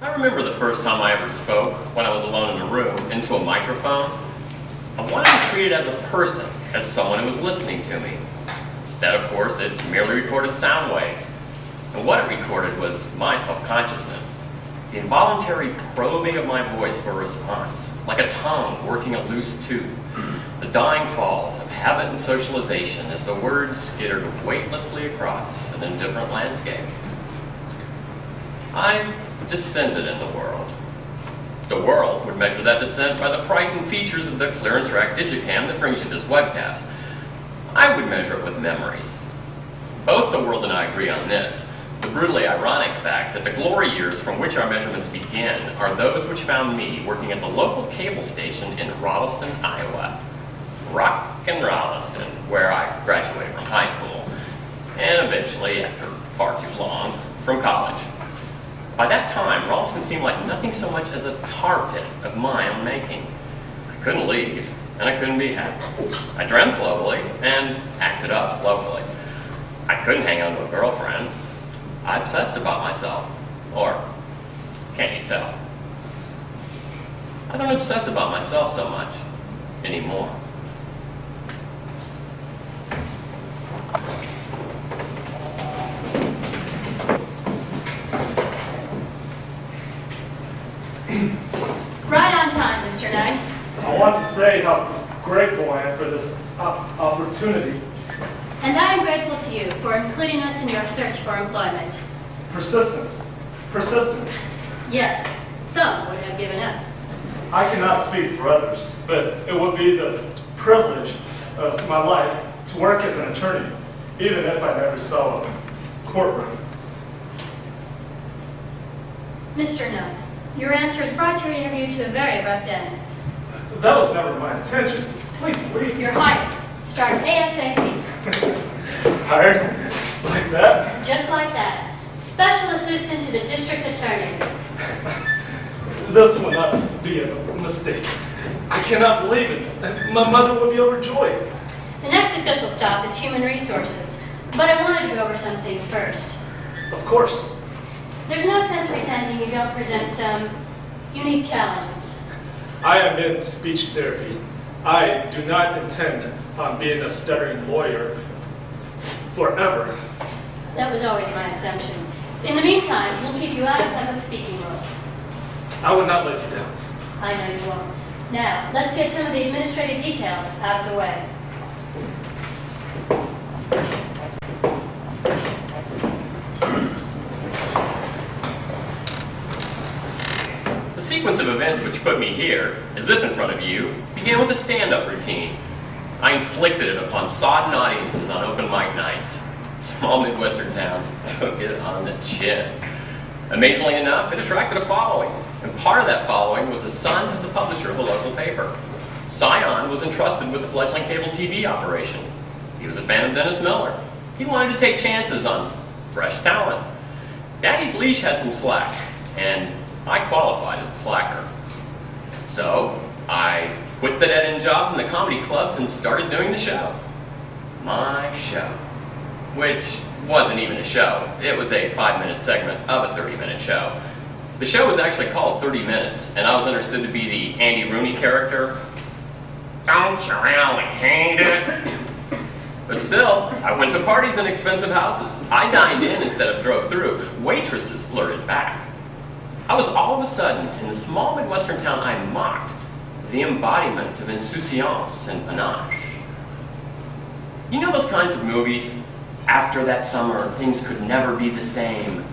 I remember the first time I ever spoke, when I was alone in a room, into a microphone. I wanted to be treated as a person, as someone who was listening to me. Instead, of course, it merely recorded sound waves. And what it recorded was my self-consciousness. The involuntary probing of my voice for a response, like a tongue working a loose tooth. The dying falls of habit and socialization as the words skittered weightlessly across an indifferent landscape. I've descended in the world. The world would measure that descent by the price and features of the clearance rack digicam that brings you this webcast. I would measure it with memories. Both the world and I agree on this, the brutally ironic fact that the glory years from which our measurements begin are those which found me working at the local cable station in Rolliston, Iowa. Rockin' Rolliston, where I graduated from high school, and eventually, after far too long, from college. By that time, Rolliston seemed like nothing so much as a tar pit of my own making. I couldn't leave, and I couldn't be happy. I dreamt globally and acted up locally. I couldn't hang on to a girlfriend. I obsessed about myself. Or, can't you tell? I don't obsess about myself so much anymore. Right on time, Mr. Knight. I want to say how grateful I am for this opportunity. And I am grateful to you for including us in your search for employment. Persistence. Persistence. Yes, some would have given up. I cannot speak for others, but it would be the privilege of my life to work as an attorney, even if I never saw a courtroom. Mr. Knight, your answers brought your interview to a very abrupt end. That was never my intention. Please leave. You're hired. Start ASAP. Hired? Like that? Just like that. Special assistant to the district attorney. This will not be a mistake. I cannot believe it. My mother would be overjoyed. The next official stop is human resources, but I wanted to go over some things first. Of course. There's no sense pretending you don't present some unique challenges. I am in speech therapy. I do not intend on being a stuttering lawyer forever. That was always my assumption. In the meantime, we'll keep you out of public speaking roles. I would not let you down. I know you won't. Now, let's get some of the administrative details out of the way. The sequence of events which put me here, as if in front of you, began with a stand-up routine. I inflicted it upon sodden audiences on open mic nights. Small Midwestern towns took it on the chin. Amazingly enough, it attracted a following, and part of that following was the son of the publisher of the local paper. Scion was entrusted with the fledgling cable TV operation. He was a fan of Dennis Miller. He wanted to take chances on fresh talent. Daddy's leash had some slack, and I qualified as a slacker. So I quit the dead-end jobs in the comedy clubs and started doing the show. My show. Which wasn't even a show. It was a 5-minute segment of a 30-minute show. The show was actually called 30 Minutes, and I was understood to be the Andy Rooney character. Don't you really hate it? But still, I went to parties in expensive houses. I dined in instead of drove through. Waitresses flirted back. I was all of a sudden, in the small Midwestern town I mocked, the embodiment of insouciance and panache. You know those kinds of movies? After that summer, things could never be the same.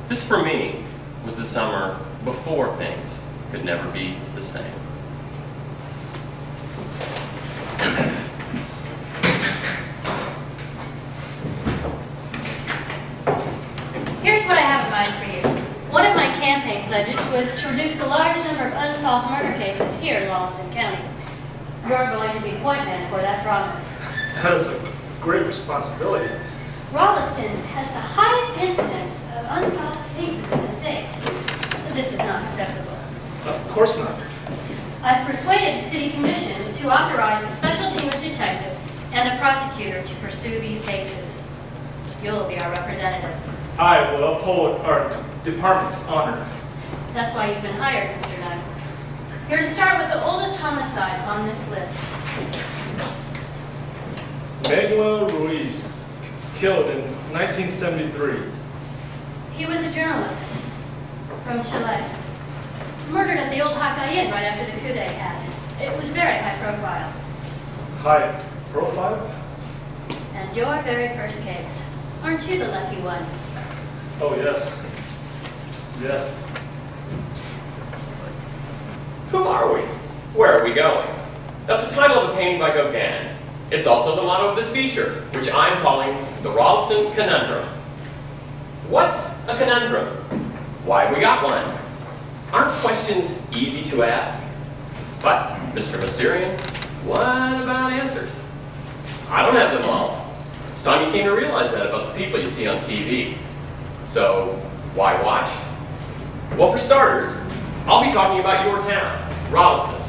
This, for me, was the summer before things could never be the same. Here's what I have in mind for you. One of my campaign pledges was to reduce the large number of unsolved murder cases here in Rolliston County. You're going to be point man for that promise. That is a great responsibility. Rolliston has the highest incidence of unsolved cases in the state. But this is not acceptable. Of course not. I've persuaded the City Commission to authorize a special team of detectives and a prosecutor to pursue these cases. You'll be our representative. I will uphold our department's honor. That's why you've been hired, Mr. Knight. You're to start with the oldest homicide on this list. Miguel Ruiz, killed in 1973. He was a journalist from Chile. Murdered at the old Hakka Inn right after the coup they had. It was very high profile. High profile? And your very first case. Aren't you the lucky one? Oh, yes. Yes. Who are we? Where are we going? That's the title of a painting by Gauguin. It's also the motto of this feature, which I'm calling the Ralston Conundrum. What's a conundrum? Why have we got one? Aren't questions easy to ask? But, Mr. Mysterian, what about answers? I don't have them all. It's time you came to realize that about the people you see on TV. So, why watch? Well, for starters, I'll be talking about your town, Ralston.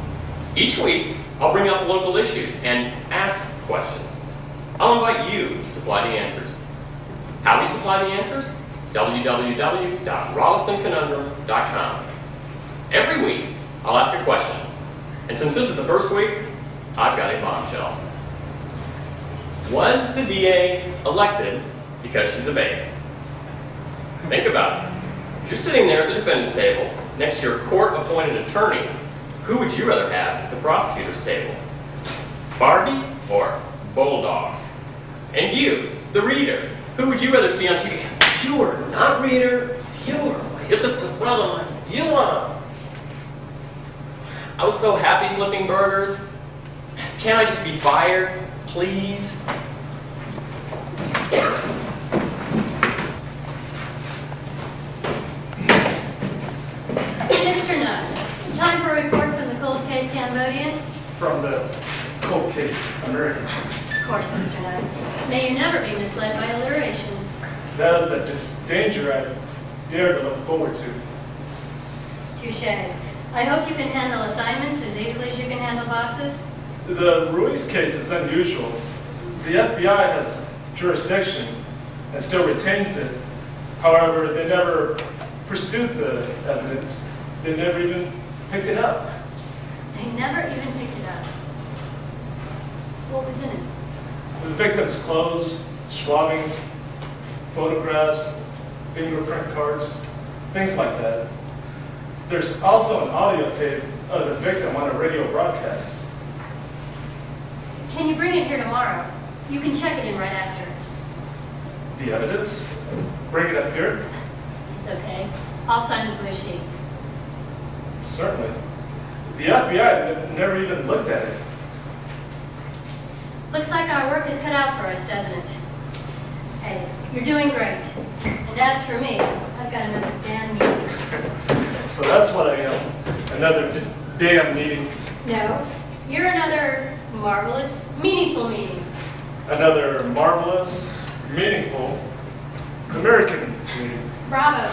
Each week, I'll bring up local issues and ask questions. I'll invite you to supply the answers. How do you supply the answers? www.ralstonconundrum.com. Every week, I'll ask a question. And since this is the first week, I've got a bombshell. Was the DA elected because she's a babe? Think about it. If you're sitting there at the defendant's table, next to your court-appointed attorney, who would you rather have at the prosecutor's table? Barbie or Bulldog? And you, the reader, who would you rather see on TV? Viewer, not reader. Viewer. Hit the brother line. Viewer. I was so happy flipping burgers. Can't I just be fired, please? Mr. Nutt, time for a report from the cold case Cambodian? From the cold case American. Of course, Mr. Nutt. May you never be misled by alliteration. That is a danger I dare to look forward to. Touché. I hope you can handle assignments as easily as you can handle bosses. The Ruiz case is unusual. The FBI has jurisdiction and still retains it. However, they never pursued the evidence. They never even picked it up. They never even picked it up. What was in it? The victim's clothes, swabbings, photographs, fingerprint cards, things like that. There's also an audio tape of the victim on a radio broadcast. Can you bring it here tomorrow? You can check it in right after. The evidence? Bring it up here? It's okay. I'll sign the blue sheet. Certainly. The FBI never even looked at it. Looks like our work is cut out for us, doesn't it? Hey, you're doing great. And as for me, I've got another damn meeting. So that's what I am. Another damn meeting. No, you're another marvelous, meaningful meeting. Another marvelous, meaningful American meeting. Bravo.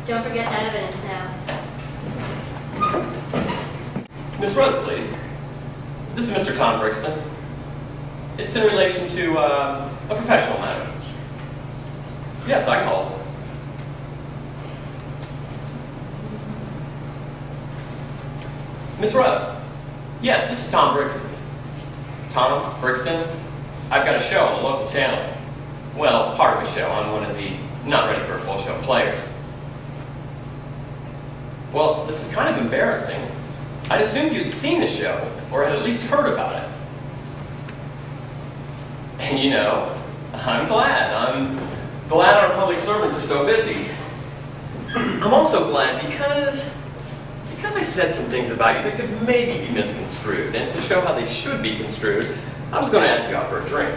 Don't forget that evidence now. Miss Rose, please. This is Mr. Tom Brixton. It's in relation to a professional matter. Yes, I can hold. Miss Rose. Yes, this is Tom Brixton. Tom Brixton, I've got a show on the local channel. Well, part of a show on one of the not ready for a full show players. Well, this is kind of embarrassing. I'd assumed you'd seen the show, or had at least heard about it. And you know, I'm glad. I'm glad our public servants are so busy. I'm also glad because I said some things about you that could maybe be misconstrued, and to show how they should be construed, I was going to ask you out for a drink.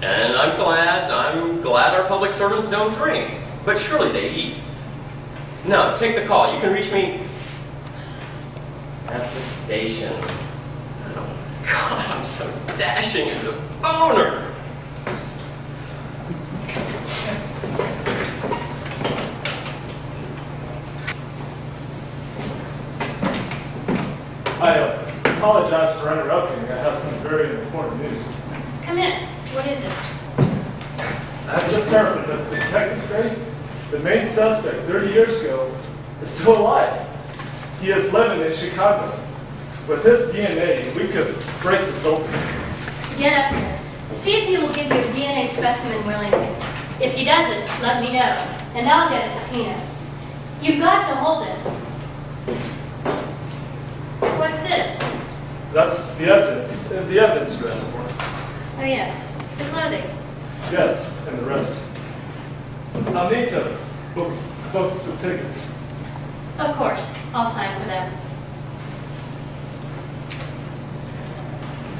And I'm glad our public servants don't drink, but surely they eat. No, take the call. You can reach me at the station. Oh, God, I'm so dashing and a boner. I apologize for interrupting. I have some very important news. Come in. What is it? I have just heard from the detective grade. The main suspect 30 years ago is still alive. He is living in Chicago. With his DNA, we could break this open. Get up here. See if he will give you a DNA specimen willingly. If he doesn't, let me know, and I'll get a subpoena. You've got to hold him. What's this? That's the evidence reservoir. Oh yes, the clothing. Yes, and the rest. I'll need to book the tickets. Of course, I'll sign for them.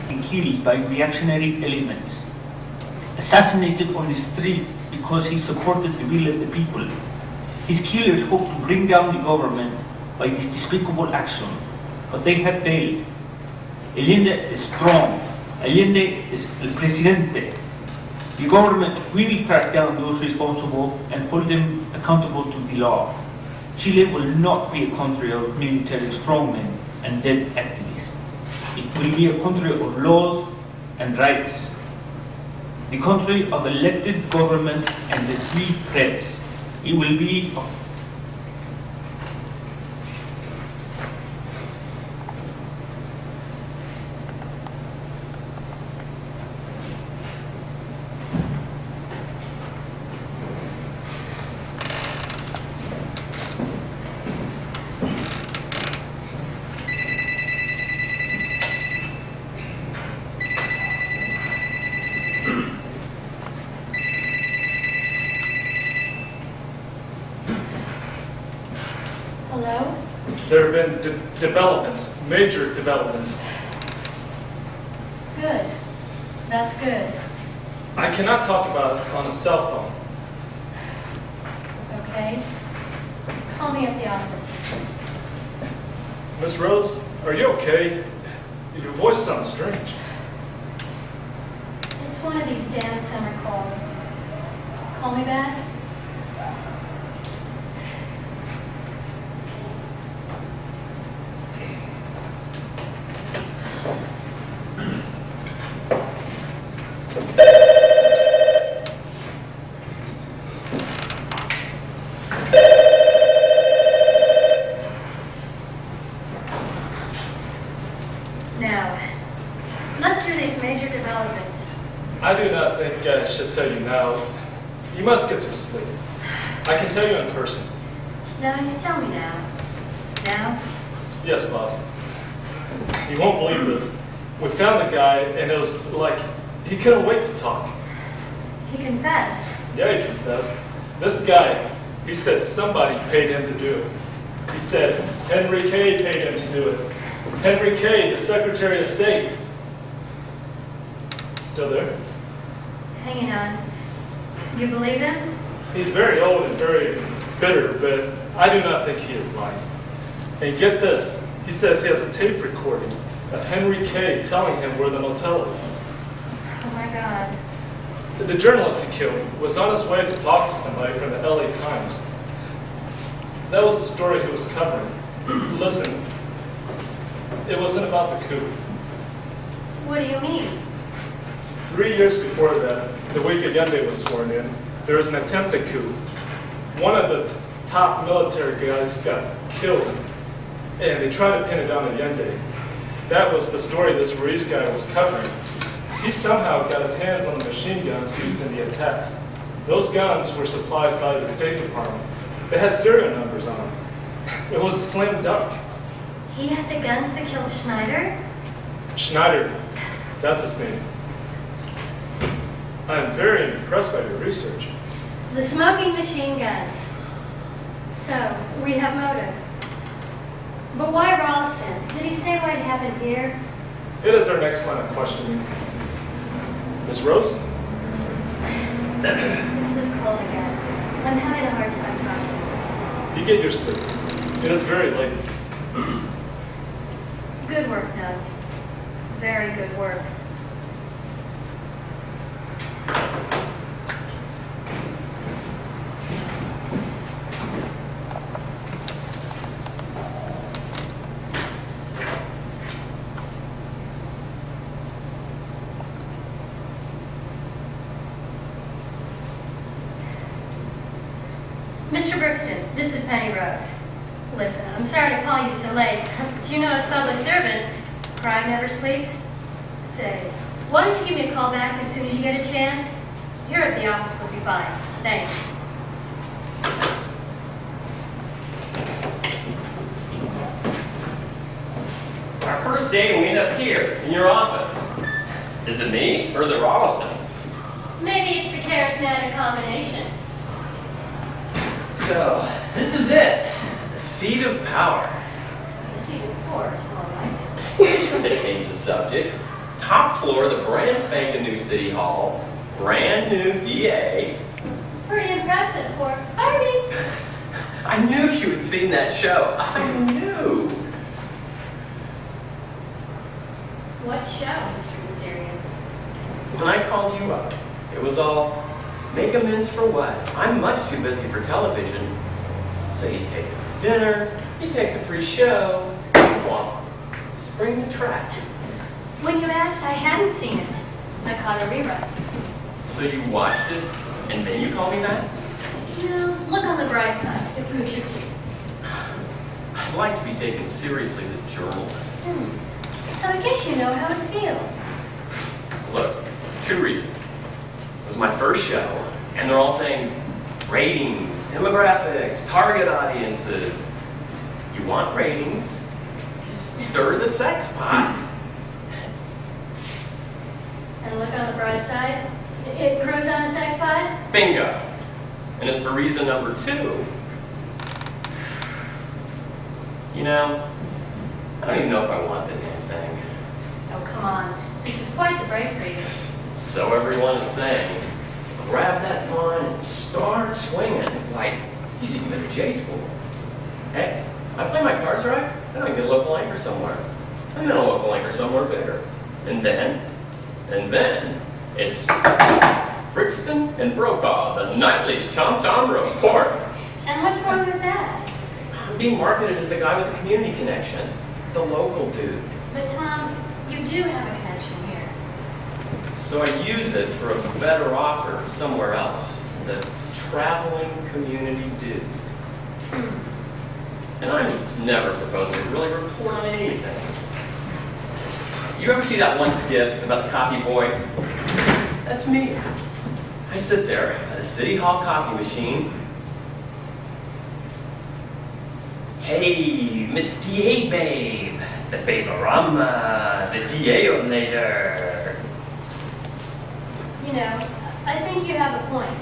And killed by reactionary elements. Assassinated on the street because he supported the will of the people. His killers hoped to bring down the government by this despicable action, but they have failed. Allende is strong. Allende is el presidente. The government will track down those responsible and hold them accountable to the law. Chile will not be a country of military strongmen and dead activists. It will be a country of laws and rights. The country of elected government and the free press. It will be Hello? There have been developments, major developments. Good. That's good. I cannot talk about it on a cell phone. Okay. Call me at the office. Miss Rose, are you okay? Your voice sounds strange. It's one of these damn summer colds. Call me back? Now, let's hear these major developments. I do not think I should tell you now. You must get some sleep. I can tell you in person. No, you tell me now. Now? Yes, boss. You won't believe this. We found the guy, and it was like he couldn't wait to talk. He confessed. Yeah, he confessed. This guy, he said somebody paid him to do it. He said Henry Kay paid him to do it. Henry Kay, the Secretary of State. Still there? Hanging on. You believe him? He's very old and very bitter, but I do not think he is lying. And get this, he says he has a tape recording of Henry Kay telling him where the motel is. Oh my God. The journalist he killed was on his way to talk to somebody from the LA Times. That was the story he was covering. Listen, it wasn't about the coup. What do you mean? 3 years before that, the week Allende was sworn in, there was an attempted coup. One of the top military guys got killed, and they tried to pin it on Allende. That was the story this Ruiz guy was covering. He somehow got his hands on the machine guns used in the attacks. Those guns were supplied by the State Department. They had serial numbers on them. It was a slam dunk. He had the guns that killed Schneider? Schneider, that's his name. I am very impressed by your research. The smoking machine guns. So, we have motive. But why Ralston? Did he say what happened here? It is our next line of questioning. Miss Rose? It's this cold again. I'm having a hard time talking. You get your sleep. It is very late. Good work, Nug. Very good work. Mr. Brookston, this is Penny Rose. Listen, I'm sorry to call you so late, but you know as public servants, crime never sleeps. Say, why don't you give me a call back as soon as you get a chance? Here at the office will be fine. Thanks. Our first date, and we end up here, in your office. Is it me, or is it Rolliston? Maybe it's the charismatic combination. So, this is it. The seat of power. The seat of course, more like it. Trying to change the subject. Top floor of the brand spanking new City Hall. Brand new VA. Pretty impressive for Harvey. I knew you had seen that show. I knew. What show, Mr. Mysterious? When I called you up, it was all, make amends for what? I'm much too busy for television. So you take the free dinner, you take the free show, womp. Spring the track. When you asked, I hadn't seen it. I caught a rerun. So you watched it, and then you called me back? No, look on the bright side. It proves you're cute. I'd like to be taken seriously as a journalist. So I guess you know how it feels. Look, 2 reasons. It was my first show, and they're all saying ratings, demographics, target audiences. You want ratings? Stir the sex pot. And look on the bright side. It proves I'm a sex pot. Bingo. And as for reason number 2, you know, I don't even know if I want the damn thing. Oh, come on. This is quite the break for you. So everyone is saying, grab that vine and start swinging. Like, you see, you've been to J school. Hey, I play my cards right, then I get a local anchor somewhere. And then a local anchor somewhere bigger. And then, it's Brixton and Brokaw, the nightly Tom report. And what's wrong with that? I'm being marketed as the guy with the community connection, the local dude. But Tom, you do have a connection here. So I use it for a better offer somewhere else, the traveling community dude. And I'm never supposed to really report on anything. You ever see that one skit about the copy boy? That's me. I sit there at a City Hall copy machine. Hey, Miss DA babe, the babe-a-rama, the DA later. You know, I think you have a point.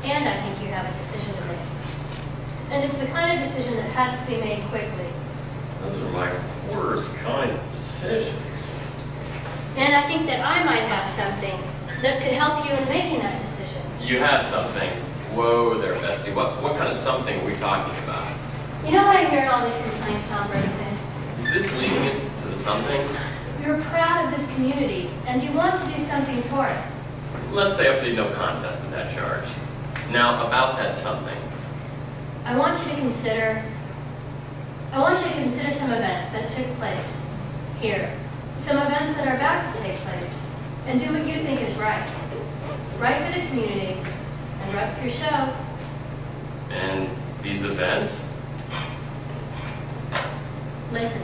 And I think you have a decision to make. And it's the kind of decision that has to be made quickly. Those are my worst kinds of decisions. And I think that I might have something that could help you in making that decision. You have something. Whoa there, Betsy. What kind of something are we talking about? You know what I hear in all these complaints, Tom Brixton? Is this leading us to the something? You're proud of this community, and you want to do something for it. Let's say I plead no contest to that charge. Now, about that something. I want you to consider some events that took place here. Some events that are about to take place. And do what you think is right. Right for the community, and right for your show. And these events? Listen.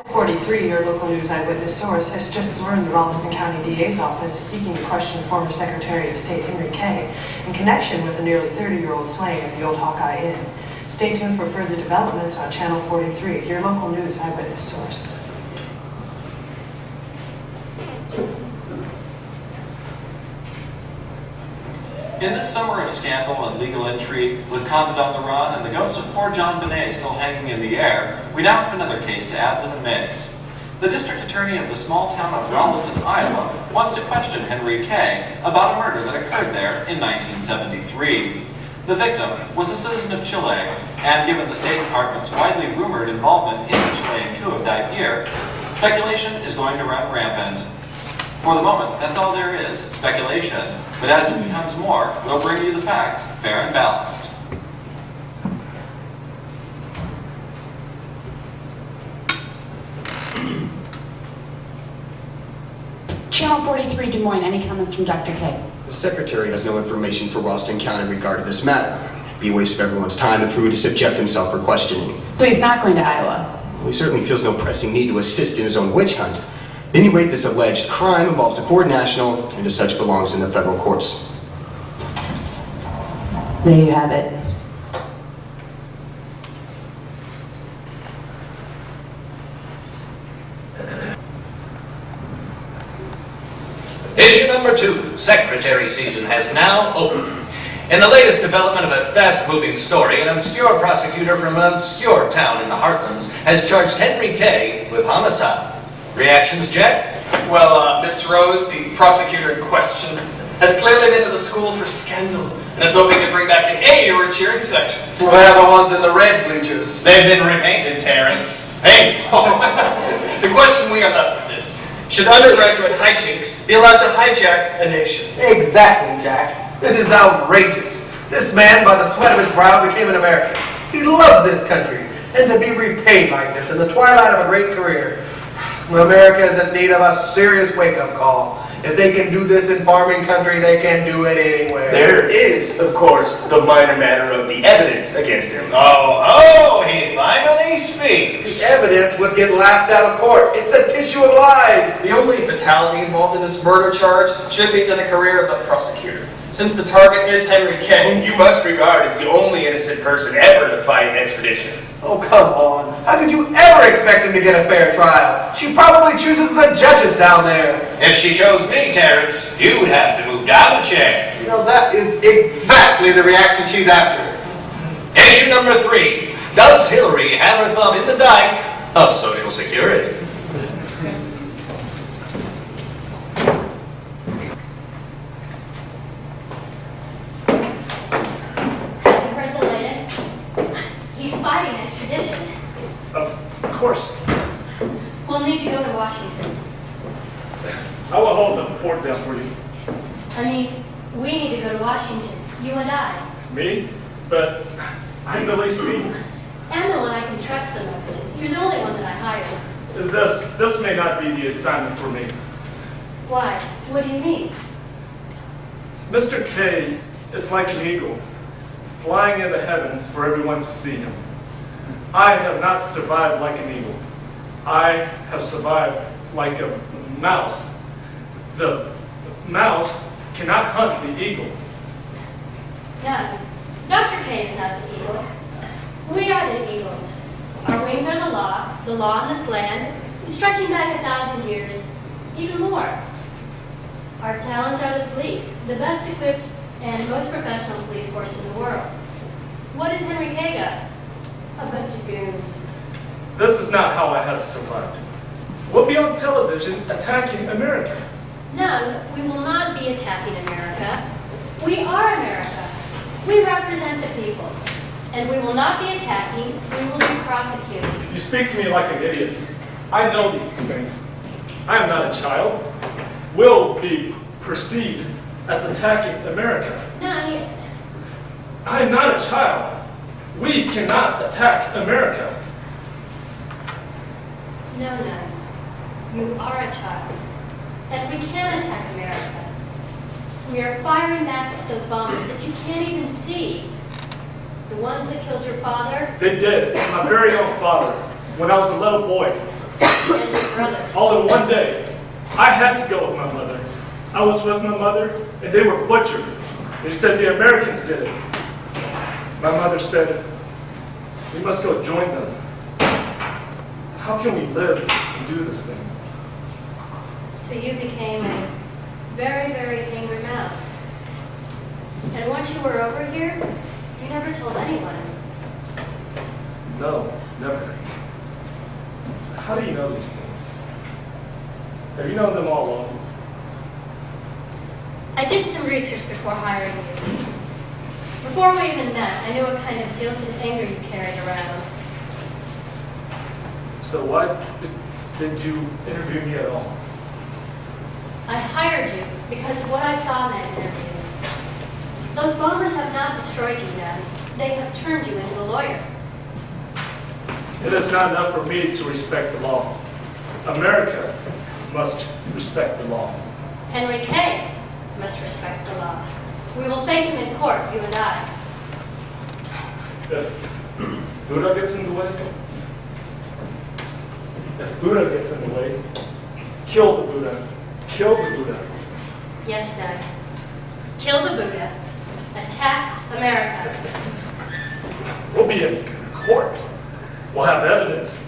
.43, your local news eyewitness source, has just learned the Rolliston County DA's office is seeking to question former Secretary of State Henry Kay in connection with a nearly 30-year-old slaying at the old Hawkeye Inn. Stay tuned for further developments on Channel 43, your local news eyewitness source. In this summer of scandal and legal intrigue, with Condit on the run and the ghost of poor John Bonet still hanging in the air, we now have another case to add to the mix. The district attorney of the small town of Rolliston, Iowa, wants to question Henry Kay about a murder that occurred there in 1973. The victim was a citizen of Chile, and given the State Department's widely rumored involvement in the Chilean coup of that year, speculation is going to run rampant. For the moment, that's all there is, speculation. But as it becomes more, we'll bring you the facts, fair and balanced. Channel 43 Des Moines, any comments from Dr. K? The Secretary has no information for Ralston County regarding this matter. It'd be a waste of everyone's time if he were to subject himself for questioning. So he's not going to Iowa? Well, he certainly feels no pressing need to assist in his own witch hunt. At any rate, this alleged crime involves a Ford National, and as such belongs in the federal courts. There you have it. Issue number 2, Secretary season, has now opened. In the latest development of a fast-moving story, an obscure prosecutor from an obscure town in the Heartlands has charged Henry Kay with homicide. Reactions, Jack? Well, Miss Rose, the prosecutor in question, has clearly been to the school for scandal and is hoping to bring back an A to her cheering section. Where are the ones in the red bleachers? They've been repainted, Terrence. Hey! The question we are left with is, should undergraduate hijinks be allowed to hijack a nation? Exactly, Jack. This is outrageous. This man, by the sweat of his brow, became an American. He loves this country. And to be repaid like this in the twilight of a great career. America is in need of a serious wake-up call. If they can do this in farming country, they can do it anywhere. There is, of course, the minor matter of the evidence against him. Oh, he finally speaks. The evidence would get laughed out of court. It's a tissue of lies. The only fatality involved in this murder charge should be to the career of the prosecutor, since the target is Henry Kay. Whom you must regard as the only innocent person ever to fight extradition. Oh, come on. How could you ever expect him to get a fair trial? She probably chooses the judges down there. If she chose me, Terrence, you'd have to move down a chair. You know, that is exactly the reaction she's after. Issue number 3. Does Hillary have her thumb in the dike of Social Security? Have you heard the latest? He's fighting extradition. Of course. We'll need to go to Washington. I will hold the fort down for you. I mean, we need to go to Washington, you and I. Me? But I'm the least senior. I'm the one I can trust the most. You're the only one that I hired. This may not be the assignment for me. Why? What do you mean? Mr. K is like an eagle, flying in the heavens for everyone to see him. I have not survived like an eagle. I have survived like a mouse. The mouse cannot hunt the eagle. No, Dr. K is not the eagle. We are the eagles. Our wings are the law on this land, stretching back 1,000 years, even more. Our talons are the police, the best equipped and most professional police force in the world. What has Henry K got? A bunch of goons. This is not how I have survived. We'll be on television attacking America. No, we will not be attacking America. We are America. We represent the people. And we will not be attacking, we will be prosecuting. You speak to me like an idiot. I know these things. I am not a child. Will be perceived as attacking America. No, I am not a child. We cannot attack America. no. You are a child. And we can attack America. We are firing back at those bombers that you can't even see. The ones that killed your father They did. My very own father, when I was a little boy. and your brothers. All in one day. I had to go with my mother. I was with my mother, and they were butchered. They said the Americans did it. My mother said, we must go join them. How can we live and do this thing? So you became a very, very angry mouse. And once you were over here, you never told anyone. No, never. How do you know these things? Have you known them all along? I did some research before hiring you. Before we even met, I knew what kind of guilt and anger you carried around. So why did you interview me at all? I hired you because of what I saw in that interview. Those bombers have not destroyed you, Ned. They have turned you into a lawyer. It is not enough for me to respect the law. America must respect the law. Henry Kay must respect the law. We will face him in court, you and I. If Buddha gets in the way, kill the Buddha. Kill the Buddha. Yes, Doug. Kill the Buddha. Attack America. We'll be in court. We'll have evidence.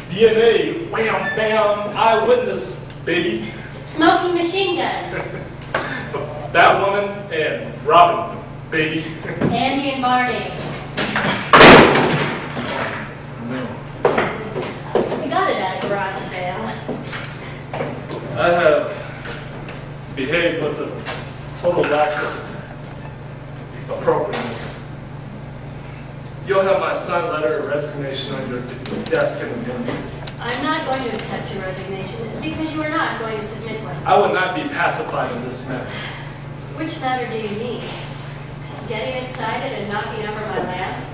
DNA, wham, bam, eyewitness, baby. Smoking machine guns. Batwoman and Robin, baby. Andy and Barney. We got it at a garage sale. I have behaved with a total lack of appropriateness. You'll have my signed letter of resignation on your desk in a minute. I'm not going to accept your resignation because you are not going to submit one. I will not be pacified in this matter. Which matter do you mean? Getting excited and knocking over my lamp?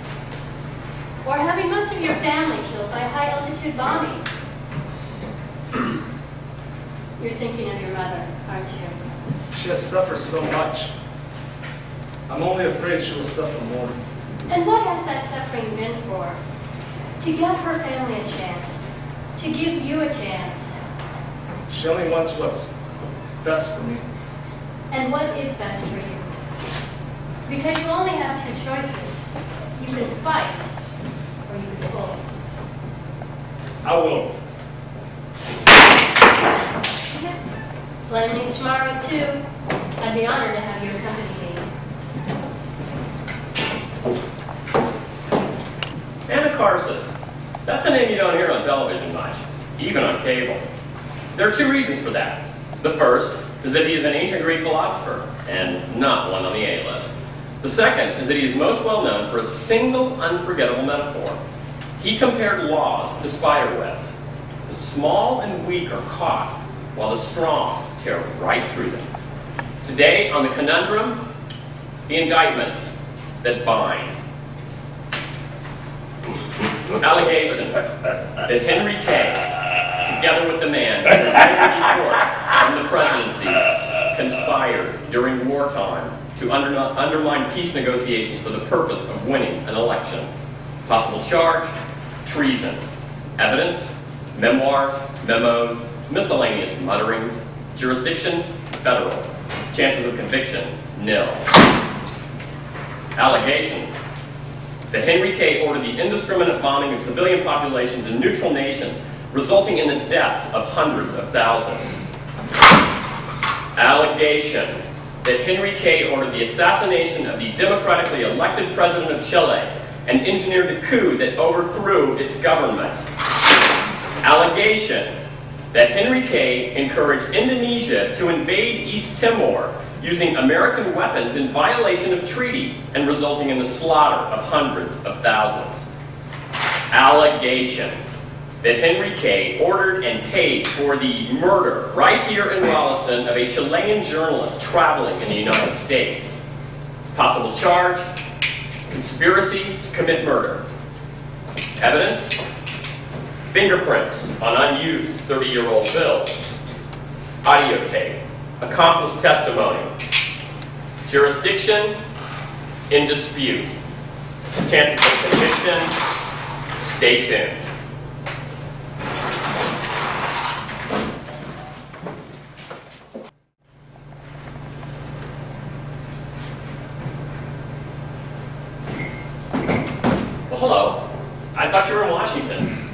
Or having most of your family killed by high-altitude bombing? You're thinking of your mother, aren't you? She has suffered so much. I'm only afraid she will suffer more. And what has that suffering been for? To give her family a chance. To give you a chance. She only wants what's best for me. And what is best for you? Because you only have two choices. You can fight, or you can fold. I will. Plan these tomorrow, too. I'd be honored to have you accompany me. Anacharsis. That's a name you don't hear on television much, even on cable. There are two reasons for that. The first is that he is an ancient Greek philosopher, and not one on the A-list. The second is that he is most well known for a single unforgettable metaphor. He compared laws to spider webs. The small and weak are caught, while the strong tear right through them. Today on The Conundrum, the indictments that bind. Allegation that Henry Kay, together with the man who removed from the presidency, conspired during wartime to undermine peace negotiations for the purpose of winning an election. Possible charge, treason. Evidence, memoirs, memos, miscellaneous mutterings. Jurisdiction, federal. Chances of conviction, nil. Allegation that Henry Kay ordered the indiscriminate bombing of civilian populations in neutral nations, resulting in the deaths of hundreds of thousands. Allegation that Henry Kay ordered the assassination of the democratically elected president of Chile and engineered the coup that overthrew its government. Allegation that Henry Kay encouraged Indonesia to invade East Timor using American weapons in violation of treaty and resulting in the slaughter of hundreds of thousands. Allegation that Henry Kay ordered and paid for the murder right here in Rolliston of a Chilean journalist traveling in the United States. Possible charge, conspiracy to commit murder. Evidence, fingerprints on unused 30-year-old bills. Audio tape, accomplice testimony. Jurisdiction, in dispute. Chances of conviction, stay tuned. Well, hello. I thought you were in Washington.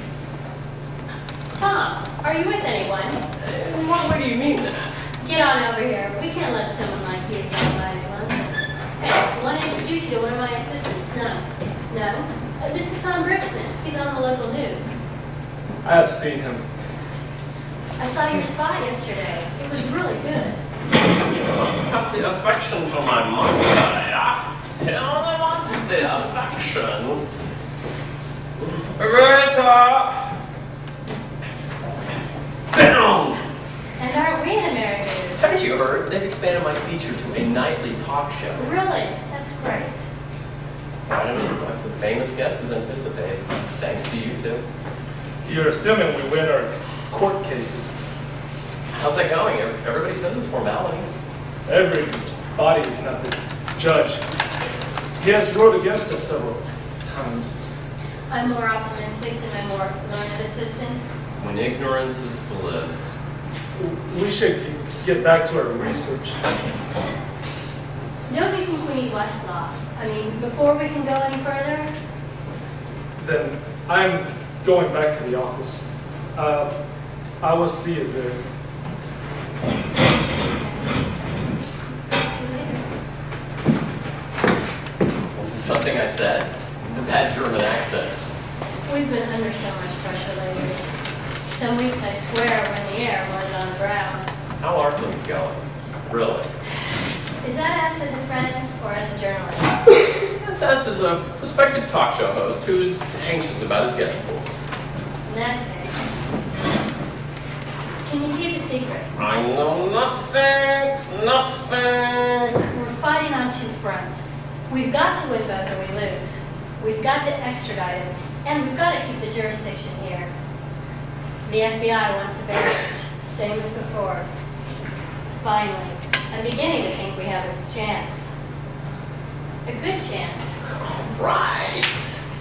Tom, are you with anyone? In what way do you mean that? Get on over here. We can't let someone like you vandalize London. Hey, I want to introduce you to one of my assistants. No. No? This is Tom Brixton. He's on the local news. I have seen him. I saw your spot yesterday. It was really good. You must have the affection for my monster, yeah? Hell wants the affection. Rita! Down! And aren't we in America? Haven't you heard? They've expanded my feature to a nightly talk show. Really? That's great. Quite an influx of famous guests as anticipated. Thanks to you, too. You're assuming we win our court cases. How's that going? Everybody says it's formality. Everybody is not the judge. He has ruled against us several times. I'm more optimistic than my more learned assistant. When ignorance is bliss. We should get back to our research. Don't you think we need Westlaw? I mean, before we can go any further? Then I'm going back to the office. I will see you there. See you later. Was it something I said? The bad German accent. We've been under so much pressure lately. Some weeks I swear we're in the air more than on the ground. How are things going? Really? Is that asked as a friend or as a journalist? That's asked as a prospective talk show host who is anxious about his guest book. In that case, can you keep a secret? I know nothing. We're fighting on two fronts. We've got to win both or we lose. We've got to extradite him, and we've got to keep the jurisdiction here. The FBI wants to bury us, same as before. Finally, I'm beginning to think we have a chance. A good chance. Right.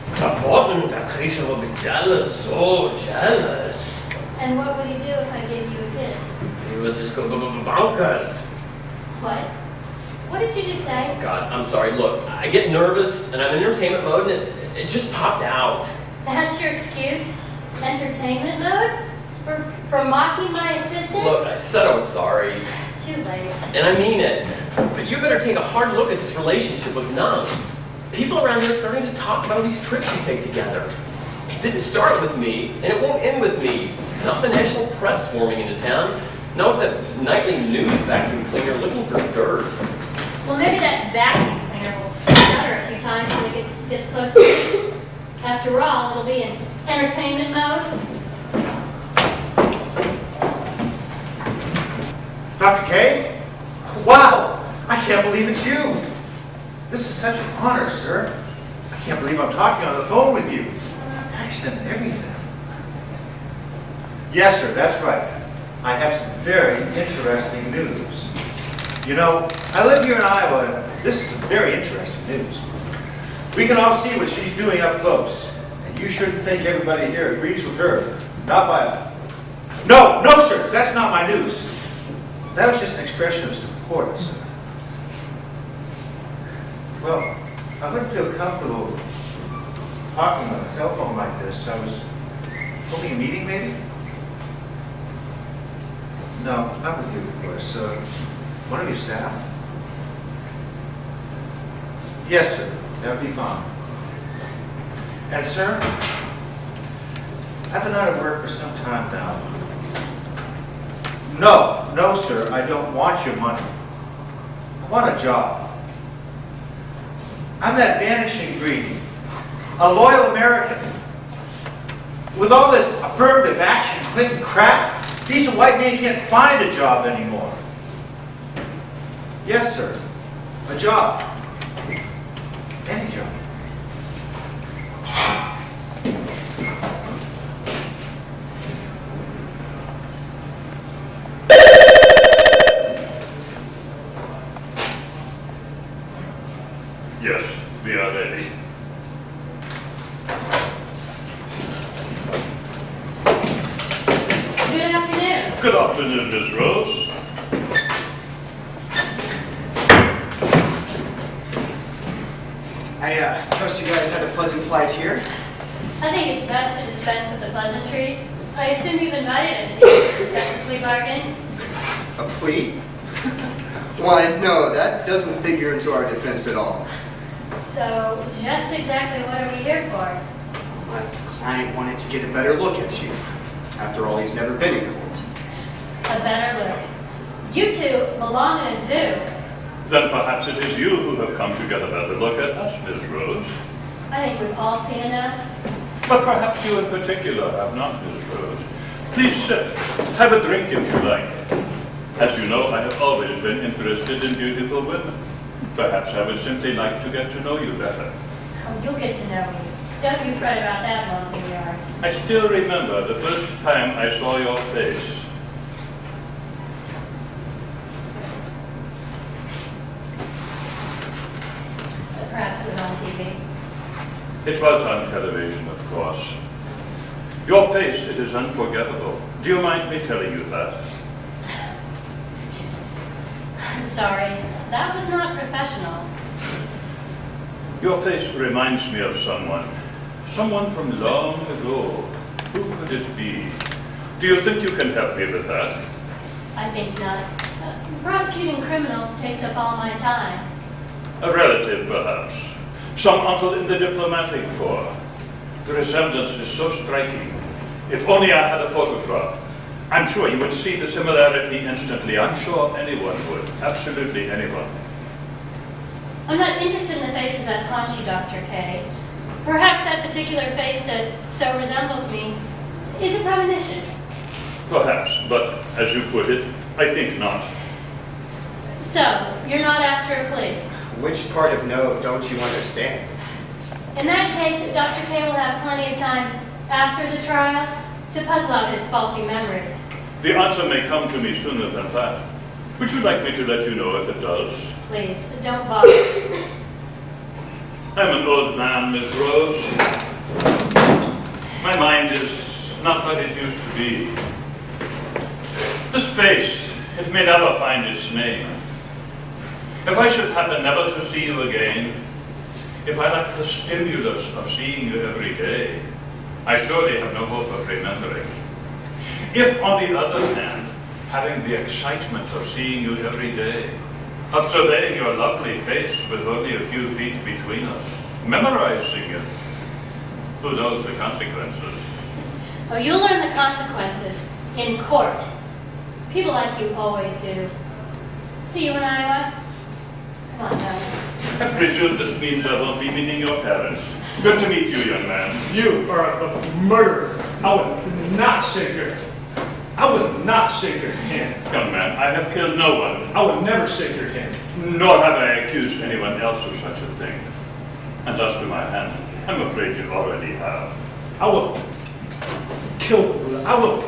Verboten, that creature will be jealous, so jealous. And what would he do if I gave you a kiss? He will just go bonkers. What? What did you just say? God, I'm sorry. Look, I get nervous and I'm in entertainment mode and it just popped out. That's your excuse? Entertainment mode? For mocking my assistant? Look, I said I was sorry. Too late. And I mean it. But you better take a hard look at this relationship with Nung. People around here are starting to talk about these trips you take together. It didn't start with me, and it won't end with me. Not the national press swarming into town. Not with that nightly news vacuum cleaner looking for dirt. Well, maybe that vacuum cleaner will stutter a few times when it gets close to me. After all, it'll be in entertainment mode. Dr. K? Wow! I can't believe it's you. This is such an honor, sir. I can't believe I'm talking on the phone with you. Accent and everything. Yes, sir, that's right. I have some very interesting news. You know, I live here in Iowa, and this is some very interesting news. We can all see what she's doing up close, and you shouldn't think everybody here agrees with her. Not by... No, sir, that's not my news. That was just an expression of support, sir. Well, I wouldn't feel comfortable talking on a cell phone like this. I was hoping a meeting, maybe? No, not with you, of course. One of your staff? Yes, sir. That would be fine. And, sir, I've been out of work for some time now. No, sir, I don't want your money. I want a job. I'm that vanishing greedy, a loyal American. With all this affirmative action, Clinton crap, decent white men can't find a job anymore. Yes, sir, a job. Any job. Yes, we are ready. Good afternoon. Good afternoon, Miss Rose. I trust you guys had a pleasant flight here. I think it's best to dispense with the pleasantries. I assume you've invited us here to discuss a plea bargain? A plea? Why, no, that doesn't figure into our defense at all. So, just exactly what are we here for? My client wanted to get a better look at you. After all, he's never been in court. A better look. You two belong in a zoo. Then perhaps it is you who have come to get a better look at us, Miss Rose. I think we've all seen enough. But perhaps you in particular have not, Miss Rose. Please sit. Have a drink if you like. As you know, I have always been interested in beautiful women. Perhaps I would simply like to get to know you better. Oh, you'll get to know me. Don't you fret about that, Monsignor. I still remember the first time I saw your face. TV. It was on television, of course. Your face, it is unforgettable. Do you mind me telling you that? I'm sorry. That was not professional. Your face reminds me of someone. Someone from long ago. Who could it be? Do you think you can help me with that? I think not. Prosecuting criminals takes up all my time. A relative, perhaps. Some uncle in the diplomatic corps. The resemblance is so striking. If only I had a photograph. I'm sure you would see the similarity instantly. I'm sure anyone would. Absolutely anyone. I'm not interested in the faces that haunt you, Dr. K. Perhaps that particular face that so resembles me is a premonition. Perhaps, but as you put it, I think not. So, you're not after a plea. Which part of no don't you understand? In that case, Dr. K will have plenty of time after the trial to puzzle out his faulty memories. The answer may come to me sooner than that. Would you like me to let you know if it does? Please, don't bother. I'm an old man, Miss Rose. My mind is not what it used to be. This face, it may never find its name. If I should happen never to see you again, if I lack the stimulus of seeing you every day, I surely have no hope of remembering. If, on the other hand, having the excitement of seeing you every day, of surveying your lovely face with only a few feet between us, memorizing it, who knows the consequences? Oh, you'll learn the consequences in court. People like you always do. See you in Iowa? Come on, now. I presume this means I won't be meeting your parents. Good to meet you, young man. You are a murderer. I would not shake your I would not shake your hand. Young man, I have killed no one. I would never shake your hand. Nor have I accused anyone else of such a thing. And as to my hand, I'm afraid you already have. I will kill the Buddha. I will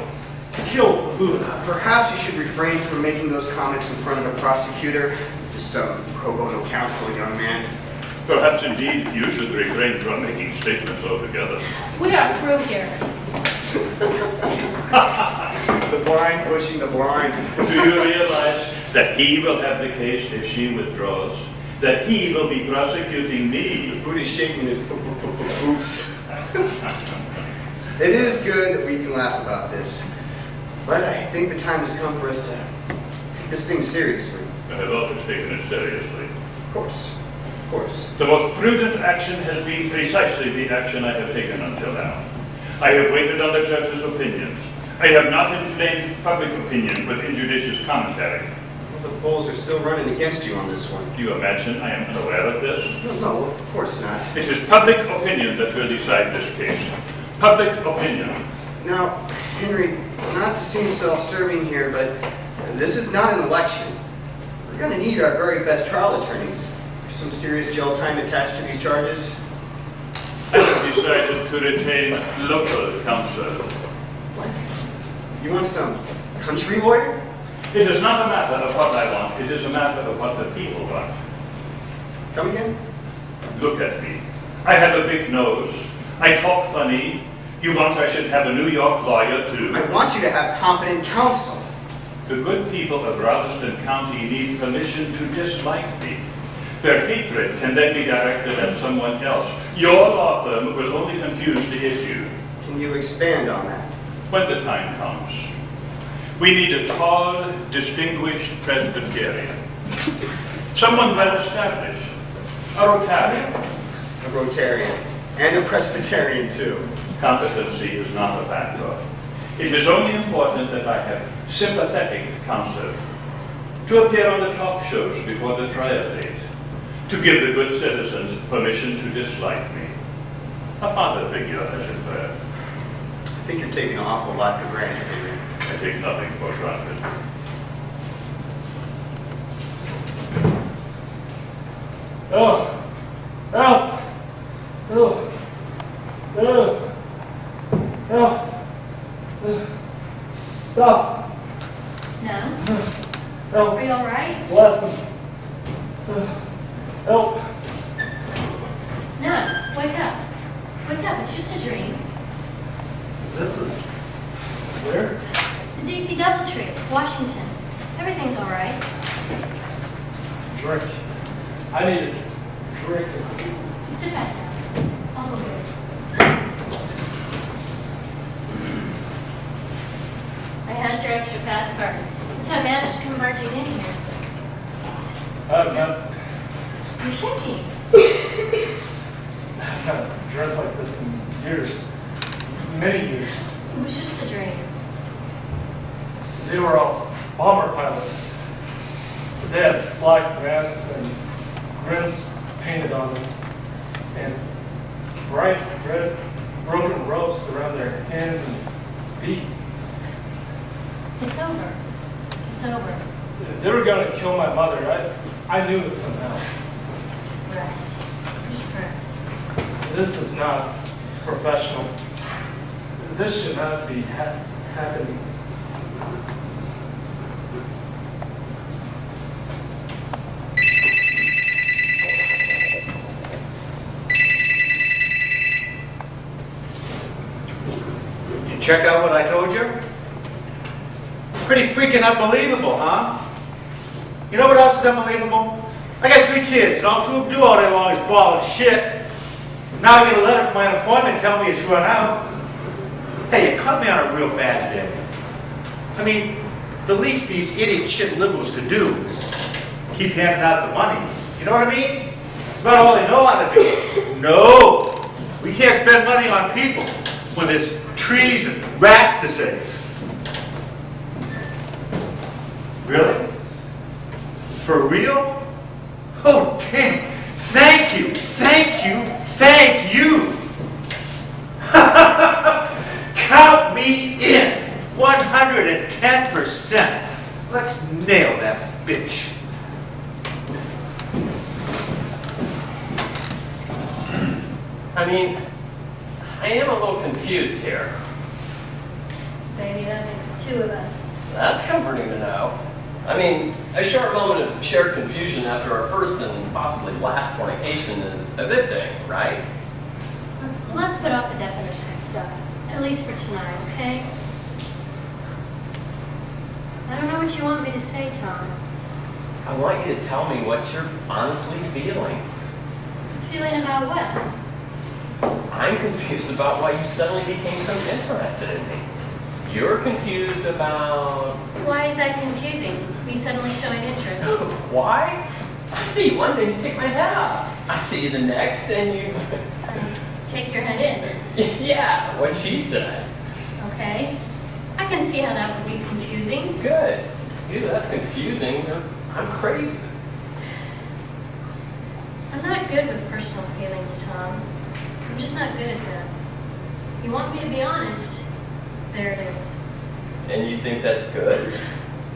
kill the Buddha. Perhaps you should refrain from making those comments in front of a prosecutor. Just some pro bono counsel, young man. Perhaps indeed you should refrain from making statements altogether. We are through here. The blind pushing the blind. Do you realize that he will have the case if she withdraws? That he will be prosecuting me? The Buddha's shaking his boots. It is good that we can laugh about this. But I think the time has come for us to take this thing seriously. I have always taken it seriously. Of course. Of course. The most prudent action has been precisely the action I have taken until now. I have waited on the judge's opinions. I have not inflamed public opinion with injudicious commentary. Well, the polls are still running against you on this one. Do you imagine I am unaware of this? No, of course not. It is public opinion that will decide this case. Public opinion. Now, Henry, not to seem self-serving here, but this is not an election. We're going to need our very best trial attorneys. There's some serious jail time attached to these charges. I have decided to retain local counsel. What? You want some country lawyer? It is not a matter of what I want. It is a matter of what the people want. Come again? Look at me. I have a big nose. I talk funny. You want I should have a New York lawyer, too? I want you to have competent counsel. The good people of Rolleston County need permission to dislike me. Their hatred can then be directed at someone else. Your law firm will only confuse the issue. Can you expand on that? When the time comes. We need a tall, distinguished Presbyterian. Someone well established. A Rotarian. A Rotarian. And a Presbyterian, too. Competency is not a factor. It is only important that I have sympathetic counsel. To appear on the talk shows before the trial date. To give the good citizens permission to dislike me. A father figure, as it were. I think you're taking an awful lot for granted, Henry. I take nothing for granted. Oh! Help! Oh! Oh! Help! Stop! No? Help! Are you all right? Bless them. Help! dream. This is where? The DC Doubletree, Washington. Everything's all right. Drink. I need a drink. Sit back down. I'll go with I had your extra pass card. That's how I managed to come marching in here. I've not You're shaking. drunk like this in years. Many years. It was just a dream. They were all bomber pilots. They had black masks and grins painted on them. And bright red broken ropes around their hands and feet. It's over. It's over. They were going to kill my mother. I knew it somehow. Rest. Just rest. This is not professional. This should not be happening. You check out what I told you? Pretty freaking unbelievable, huh? You know what else is unbelievable? I got 3 kids, and all 2 of them do all day long is ball and shit. Now I get a letter from my unemployment telling me it's run out. Hey, you caught me on a real bad day. I mean, the least these idiot shit liberals could do is keep handing out the money. You know what I mean? It's about all they know how to do. No! We can't spend money on people when there's trees and rats to save. Really? For real? Oh, damn. Thank you, thank you, thank you. Count me in. 110%. Let's nail that bitch. I mean, I am a little confused here. Maybe that makes 2 of us. That's comforting to know. I mean, a short moment of shared confusion after our first and possibly last fornication is a good thing, right? Let's put off the definition stuff, at least for tonight, okay? I don't know what you want me to say, Tom. I want you to tell me what you're honestly feeling. Feeling about what? I'm confused about why you suddenly became so interested in me. You're confused about... Why is that confusing? Me suddenly showing interest. Why? I see you one day, you take my head off. I see you the next, and you... Take your head in. Yeah, what she said. Okay. I can see how that would be confusing. Good. Either that's confusing, or I'm crazy. I'm not good with personal feelings, Tom. I'm just not good at them. You want me to be honest? There it is. And you think that's good?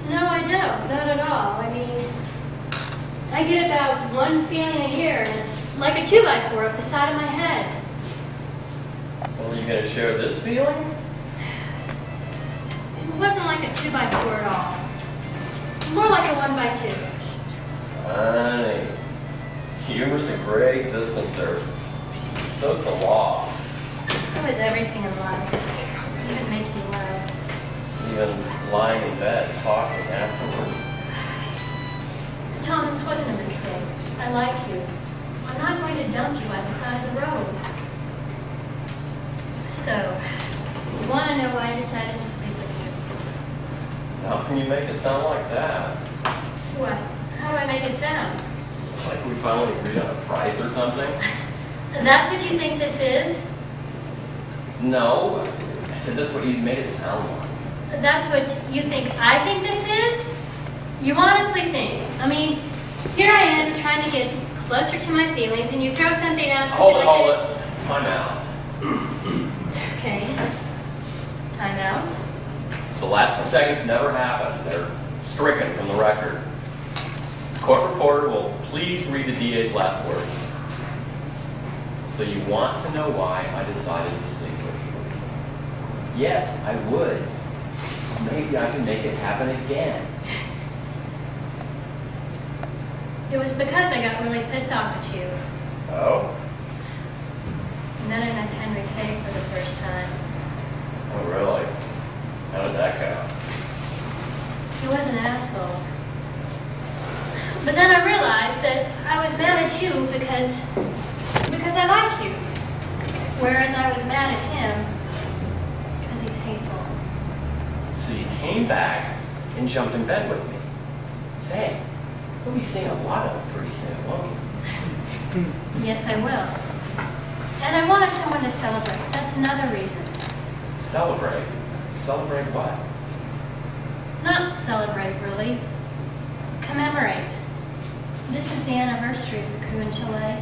No, I don't. Not at all. I mean, I get about 1 feeling a year, and it's like a 2x4 up the side of my head. Well, are you going to share this feeling? It wasn't like a 2x4 at all. More like a 1x2. Funny. Humor's a great distancer. So's the law. So is everything in life. Even making love. Even lying in bed, talking afterwards. Tom, this wasn't a mistake. I like you. I'm not going to dump you at the side of the road. So, you want to know why I decided to sleep with you? How can you make it sound like that? What? How do I make it sound? Like we finally agreed on a price or something? That's what you think this is? No. I said that's what you made it sound like. That's what you think I think this is? You honestly think? I mean, here I am trying to get closer to my feelings, and you throw something out, something Hold it. Time out. Okay. Time out. The last few seconds never happened. They're stricken from the record. The court reporter will please read the DA's last words. So you want to know why I decided to sleep with you? Yes, I would. So maybe I can make it happen again. It was because I got really pissed off at you. Oh? And then I met Henry Kay for the first time. Oh, really? How did that go? He was an asshole. But then I realized that I was mad at you because I like you. Whereas I was mad at him because he's hateful. So you came back and jumped in bed with me. Say, you'll be seeing a lot of them pretty soon, won't you? Yes, I will. And I wanted someone to celebrate. That's another reason. Celebrate? Celebrate what? Not celebrate, really. Commemorate. This is the anniversary of the coup in Chile.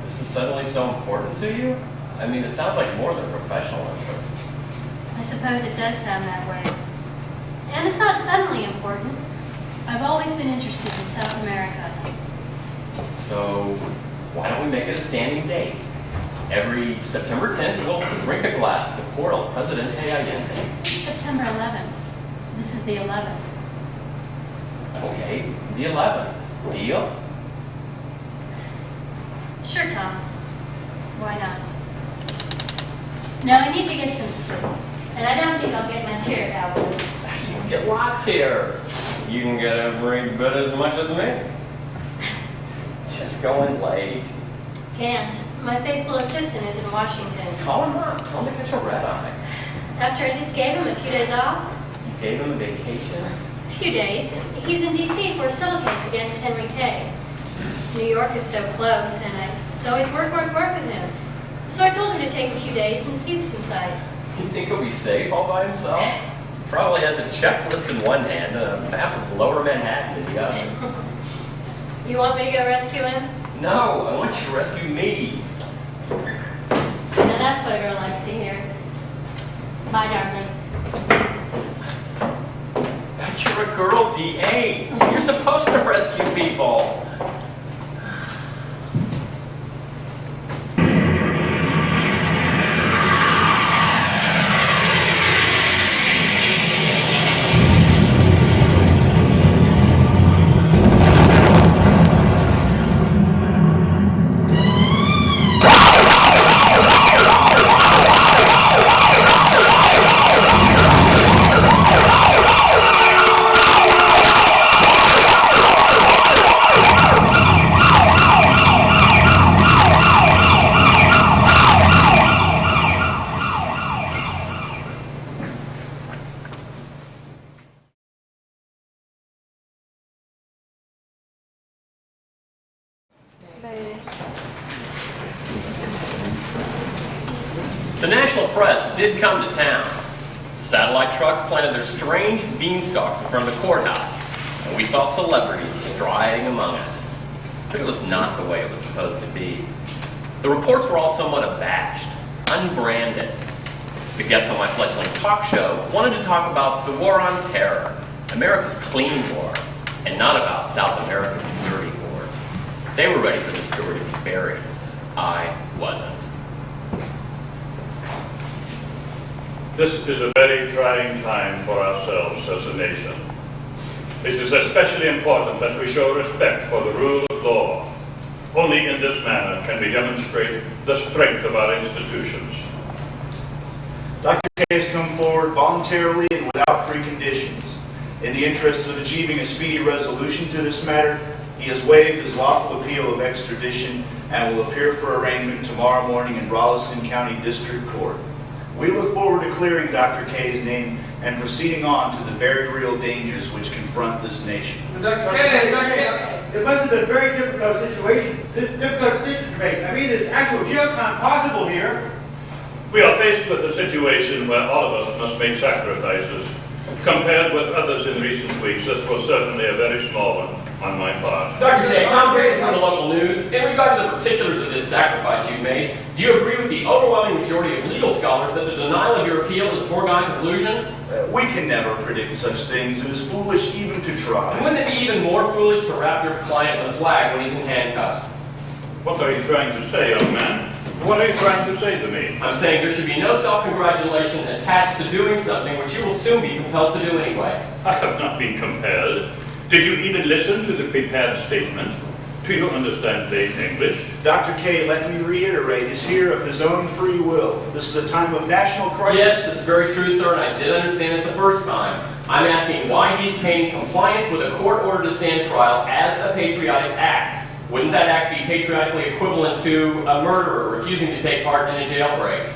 This is suddenly so important to you? I mean, it sounds like more than professional interest. I suppose it does sound that way. And it's not suddenly important. I've always been interested in South America. So, why don't we make it a standing date? Every September 10th, we'll drink a glass to Portal Presidente Allende. It's September 11th. This is the 11th. Okay, the 11th. Deal? Sure, Tom. Why not? Now, I need to get some sleep. And I don't think I'll get much here at Alwood. You can get lots here. You can get every bit as much as me. Just going late. Can't. My faithful assistant is in Washington. Call him up. Tell him to get your red eye. After I just gave him a few days off. You gave him a vacation? A few days. He's in D.C. for a civil case against Henry Kay. New York is so close, and it's always work with him. So I told him to take a few days and see some sights. You think he'll be safe all by himself? Probably has a checklist in one hand and a map of Lower Manhattan in the other. You want me to go rescue him? No, I want you to rescue me. Now that's what a girl likes to hear. Bye, darling. But you're a girl, D.A. You're supposed to rescue people. The national press did come to town. The satellite trucks planted their strange beanstalks in front of the courthouse, and we saw celebrities striding among us. But it was not the way it was supposed to be. The reports were all somewhat abashed, unbranded. The guests on my fledgling talk show wanted to talk about the war on terror, America's clean war, and not about South America's dirty wars. They were ready for the story to be buried. I wasn't. This is a very trying time for ourselves as a nation. It is especially important that we show respect for the rule of law. Only in this manner can we demonstrate the strength of our institutions. Dr. Kay has come forward voluntarily and without preconditions. In the interest of achieving a speedy resolution to this matter, he has waived his lawful appeal of extradition and will appear for arraignment tomorrow morning in Rolliston County District Court. We look forward to clearing Dr. Kay's name and proceeding on to the very real dangers which confront this nation. Dr. Kay, it must have been a very difficult situation to make. I mean, there's actual jail time possible here. We are faced with a situation where all of us must make sacrifices. Compared with others in recent weeks, this was certainly a very small one on my part. Dr. Day, Tom Grayson from the local news. In regard to the particulars of this sacrifice you've made, do you agree with the overwhelming majority of legal scholars that the denial of your appeal is a foregone conclusion? We can never predict such things. It is foolish even to try. And wouldn't it be even more foolish to wrap your client in the flag when he's in handcuffs? What are you trying to say, young man? What are you trying to say to me? I'm saying there should be no self-congratulation attached to doing something which you will soon be compelled to do anyway. I have not been compelled. Did you even listen to the prepared statement? Do you understand plain English? Dr. K, let me reiterate, is here of his own free will. This is a time of national crisis. Yes, that's very true, sir, and I did understand it the first time. I'm asking why he's claiming compliance with a court order to stand trial as a patriotic act. Wouldn't that act be patriotically equivalent to a murderer refusing to take part in a jailbreak?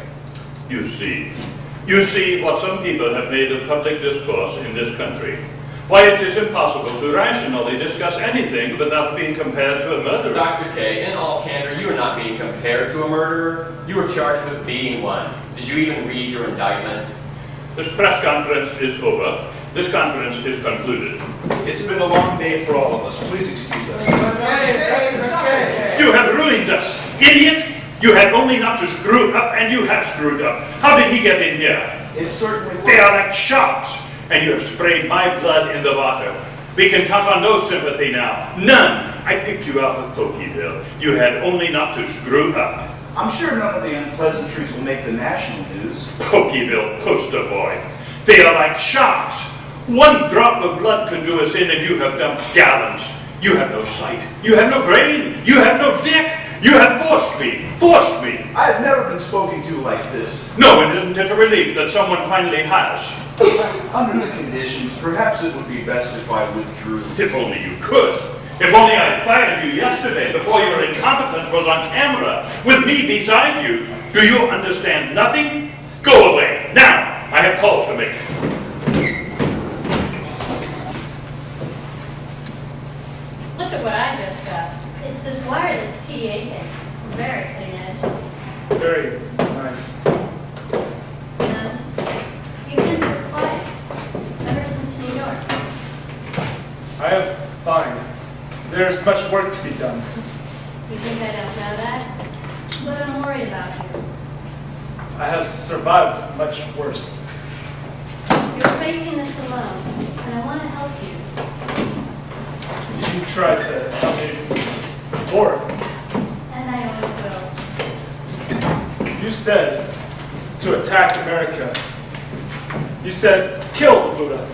You see what some people have made of public discourse in this country. Why it is impossible to rationally discuss anything without being compared to a murderer. Dr. K, in all candor, you are not being compared to a murderer. You are charged with being one. Did you even read your indictment? This press conference is over. This conference is concluded. It's been a long day for all of us. Please excuse us. You have ruined us, idiot! You had only not to screw up, and you have screwed up. How did he get in here? It certainly They are like sharks, and you have sprayed my blood in the water. We can count on no sympathy now. None. I picked you out of Pokeyville. You had only not to screw up. I'm sure none of the unpleasantries will make the national news. Pokeyville poster boy. They are like sharks. One drop of blood could do us in, and you have dumped gallons. You have no sight. You have no brain. You have no dick. You have forced me. Forced me. I've never been spoken to like this. No, and isn't it a relief that someone finally has? Under the conditions, perhaps it would be best if I withdrew. If only you could. If only I fired you yesterday before your incompetence was on camera, with me beside you. Do you understand nothing? Go away, now! I have calls to make. Look at what I just got. It's this wireless PDA thing. Very clean edge. Very nice. You've been so quiet ever since New York. I am fine. There's much work to be done. You think I don't know that? But I'm worried about you. I have survived much worse. You're facing this alone, and I want to help you. You tried to help me before. And I always will. You said to attack America. You said kill Buddha.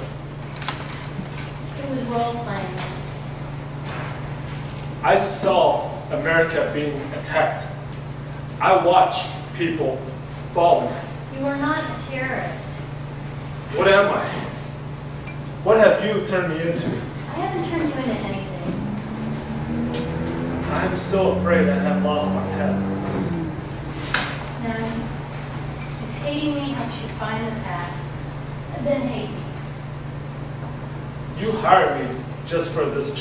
It was role-playing. I saw America being attacked. I watched people falling. You are not a terrorist. What am I? What have you turned me into? I haven't turned you into anything. I'm so afraid I have lost my path. No. If hating me helps you find the path, then hate me. You hired me just for this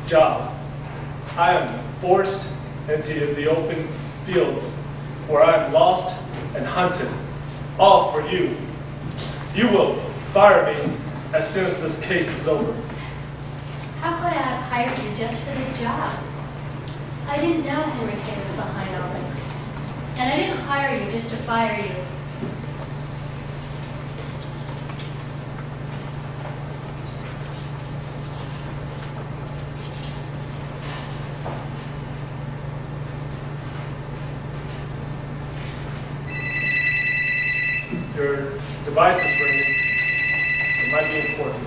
job. I am forced into the open fields where I am lost and hunted, all for you. You will fire me as soon as this case is over. How could I have hired you just for this job? I didn't know Henry K was behind all this. And I didn't hire you just to fire you. Your device is ringing. It might be important.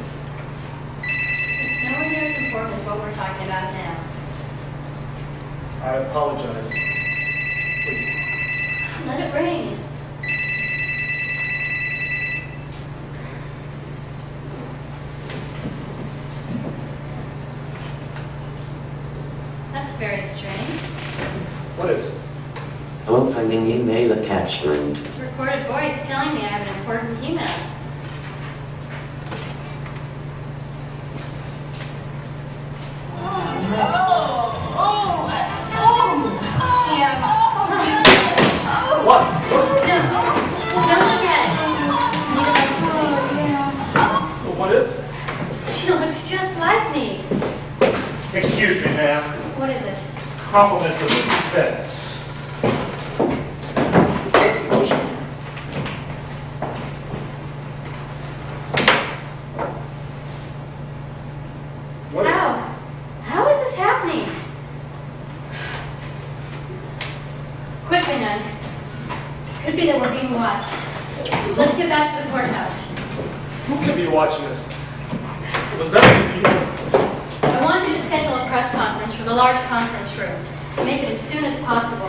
It's nowhere near as important as what we're talking about now. I apologize. Please. Let it ring. That's very strange. What is? Opening email attachment. It's a recorded voice telling me I have an important email. What? Don't look at it. What is it? She looks just like me. Excuse me, ma'am. What is it? Compliments of the defense. Is this emotion? What is it? How is this happening? Quickly, Nunn. Could be that we're being watched. Let's get back to the courthouse. Who could be watching this? Was that some people? I want you to schedule a press conference for the large conference room. Make it as soon as possible.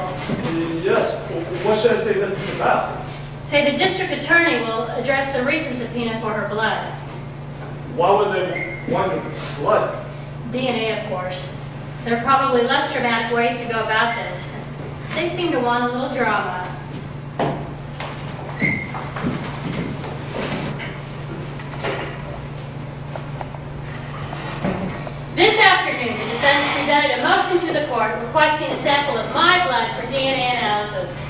Yes, what should I say this is about? Say the district attorney will address the recent subpoena for her blood. Why would they want blood? DNA, of course. There are probably less dramatic ways to go about this. They seem to want a little drama. This afternoon, the defense presented a motion to the court requesting a sample of my blood for DNA analysis.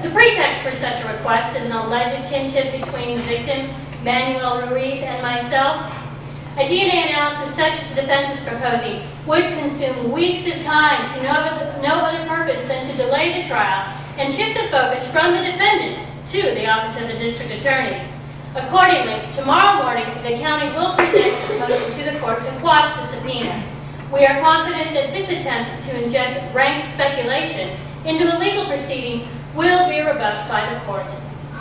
The pretext for such a request is an alleged kinship between the victim, Manuel Ruiz, and myself. A DNA analysis such as the defense is proposing would consume weeks of time to no other purpose than to delay the trial and shift the focus from the defendant to the office of the district attorney. Accordingly, tomorrow morning, the county will present a motion to the court to quash the subpoena. We are confident that this attempt to inject rank speculation into the legal proceeding will be rebuffed by the court.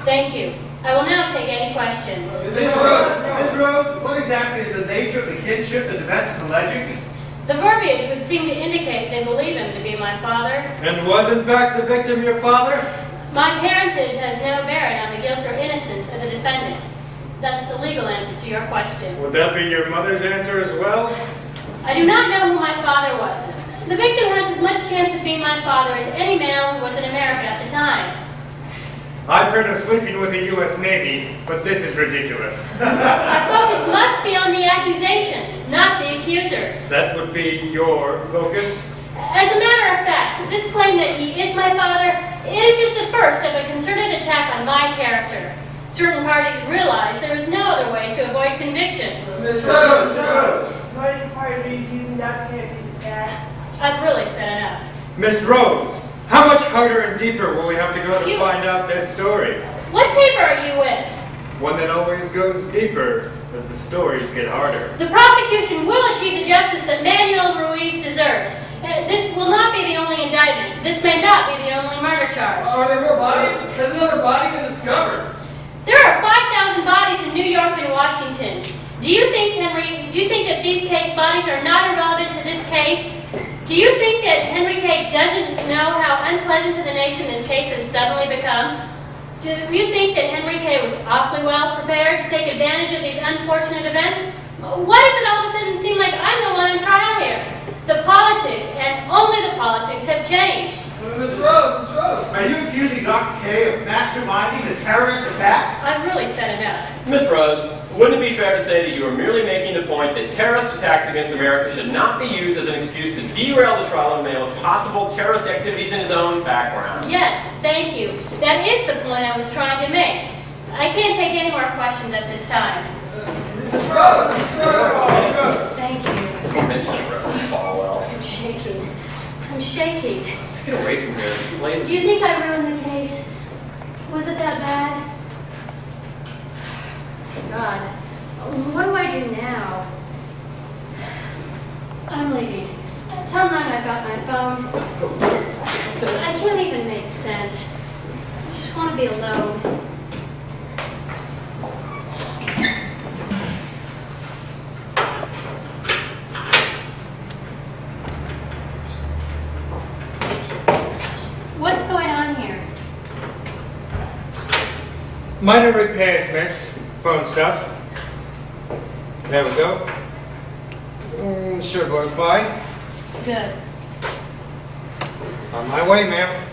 Thank you. I will now take any questions. Ms. Rose, what exactly is the nature of the kinship the defense is alleging? The verbiage would seem to indicate they believe him to be my father. And was in fact the victim your father? My parentage has no bearing on the guilt or innocence of the defendant. That's the legal answer to your question. Would that be your mother's answer as well? I do not know who my father was. The victim has as much chance of being my father as any male who was in America at the time. I've heard of sleeping with the U.S. Navy, but this is ridiculous. My focus must be on the accusations, not the accusers. That would be your focus? As a matter of fact, this claim that he is my father, it is just the first of a concerted attack on my character. Certain parties realize there is no other way to avoid conviction. Miss Rose! I've really said enough. Miss Rose, how much harder and deeper will we have to go to find out this story? What paper are you with? One that always goes deeper as the stories get harder. The prosecution will achieve the justice that Manuel Ruiz deserves. This will not be the only indictment. This may not be the only murder charge. Are there more bodies? Has another body been discovered? There are 5,000 bodies in New York and Washington. Do you think that these bodies are not irrelevant to this case? Do you think that Henry K. doesn't know how unpleasant to the nation this case has suddenly become? Do you think that Henry K. was awfully well prepared to take advantage of these unfortunate events? Why does it all of a sudden seem like I'm the one on trial here? The politics, and only the politics, have changed. Miss Rose, Are you accusing Dr. K of masterminding the terrorist attack? I've really said enough. Miss Rose, wouldn't it be fair to say that you are merely making the point that terrorist attacks against America should not be used as an excuse to derail the trial of a man with possible terrorist activities in his own background? Yes, thank you. That is the point I was trying to make. I can't take any more questions at this time. Mrs. Rose! Thank you. Don't mention it, Reverend Falwell. I'm shaking. I'm shaking. Let's get away from here. This place Do you think I ruined the case? Was it that bad? God, what do I do now? I'm leaving. Tell Nine I've got my phone. I can't even make sense. I just want to be alone. What's going on here? Minor repairs, miss. Phone stuff. There we go. Should work fine. Good. On my way, ma'am.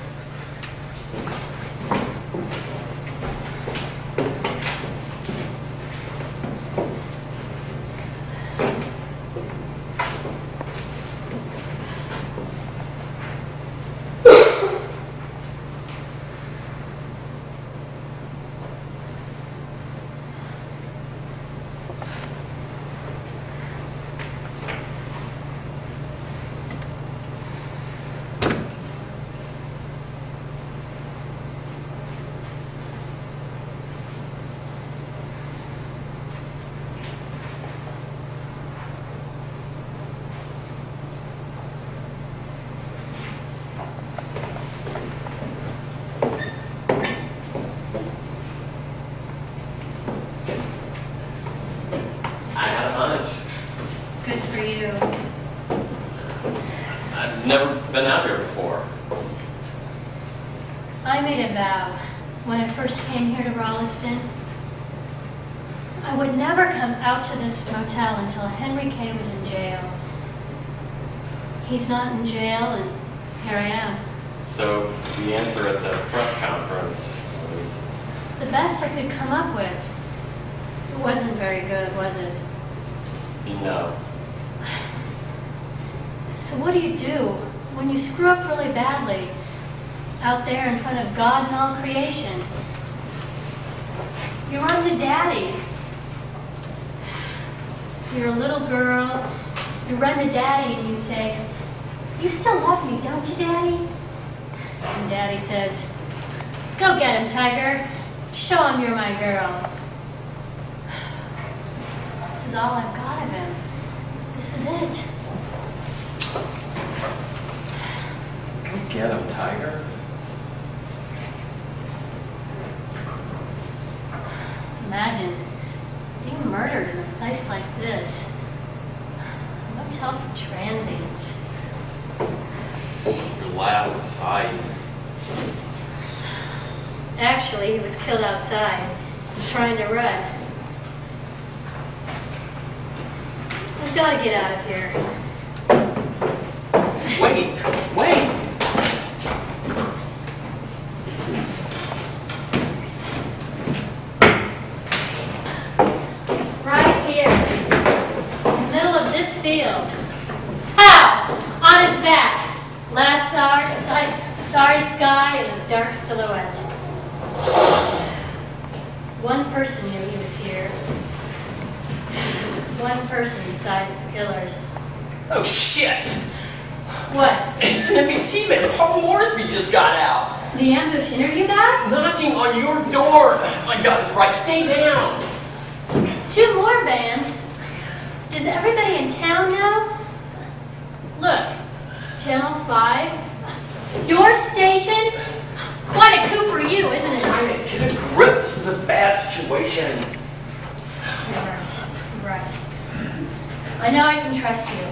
I've never been out here before. I made a vow when I first came here to Rolliston. I would never come out to this motel until Henry Kay was in jail. He's not in jail, and here I am. So the answer at the press conference was... The best I could come up with. It wasn't very good, was it? No. So what do you do when you screw up really badly out there in front of God and all creation? You run to Daddy. You're a little girl. You run to Daddy and you say, "You still love me, don't you, Daddy?" And Daddy says, "Go get him, Tiger. Show him you're my girl." This is all I've got of him. This is it. Go get him, Tiger. Imagine being murdered in a place like this. A motel for transients. Your last sight. Actually, he was killed outside, trying to run. We've got to get out of here. Wait! Right here, in the middle of this field. How? On his back. Last starry sky and a dark silhouette. One person knew he was here. One person besides the killers. Oh, shit! What? It's an NBC man. Paul Moresby just got out. The ambush interview guy? Knocking on your door. My God, it's right. Stay down. 2 more bands? Does everybody in town know? Look, Channel 5. Your station? Quite a coup for you, isn't it? Get a grip. This is a bad situation. Right. I know I can trust you.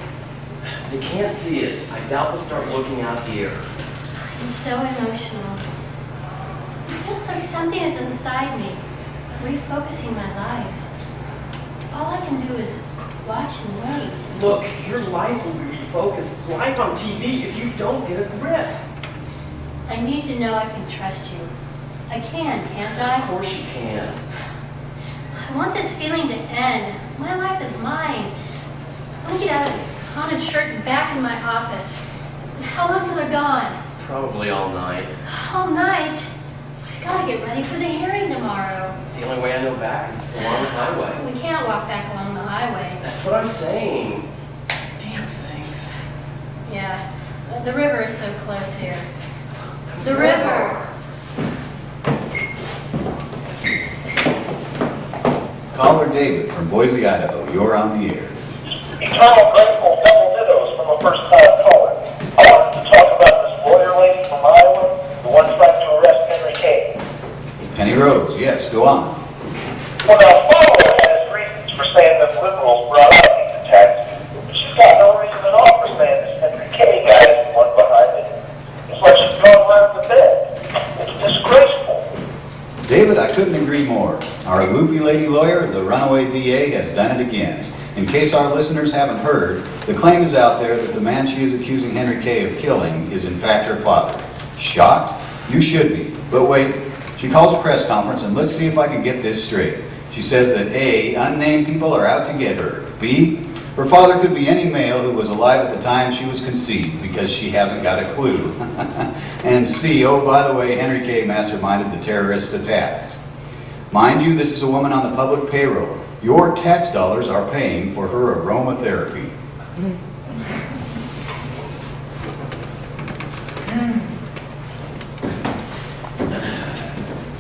They can't see us. I doubt they'll start looking out here. I'm so emotional. It feels like something is inside me, refocusing my life. All I can do is watch and wait. Look, your life will be refocused live on TV if you don't get a grip. I need to know I can trust you. I can, can't I? Of course you can. I want this feeling to end. My life is mine. I want to get out of this haunted shirt and back in my office. How long till they're gone? Probably all night. All night? We've got to get ready for the hearing tomorrow. The only way I know back is along the highway. We can't walk back along the highway. That's what I'm saying. Damn things. Yeah, the river is so close here. The river! Caller David from Boise, Idaho. You're on the air. Eternal grateful double dittos from a first-time caller. I wanted to talk about this lawyer lady from Iowa, the one trying to arrest Henry Kay. Penny Rose, yes, go on. Well, now, follower had his reasons for saying that liberals brought out these attacks, but she's got no reason at all for saying this Henry Kay guy is the one behind it. It's like she's gone around the bed. It's disgraceful. David, I couldn't agree more. Our loopy lady lawyer, the runaway DA, has done it again. In case our listeners haven't heard, the claim is out there that the man she is accusing Henry Kay of killing is in fact her father. Shocked? You should be. But wait, she calls a press conference and let's see if I can get this straight. She says that A, unnamed people are out to get her. B, her father could be any male who was alive at the time she was conceived because she hasn't got a clue. And C, oh, by the way, Henry Kay masterminded the terrorist attack. Mind you, this is a woman on the public payroll. Your tax dollars are paying for her aromatherapy.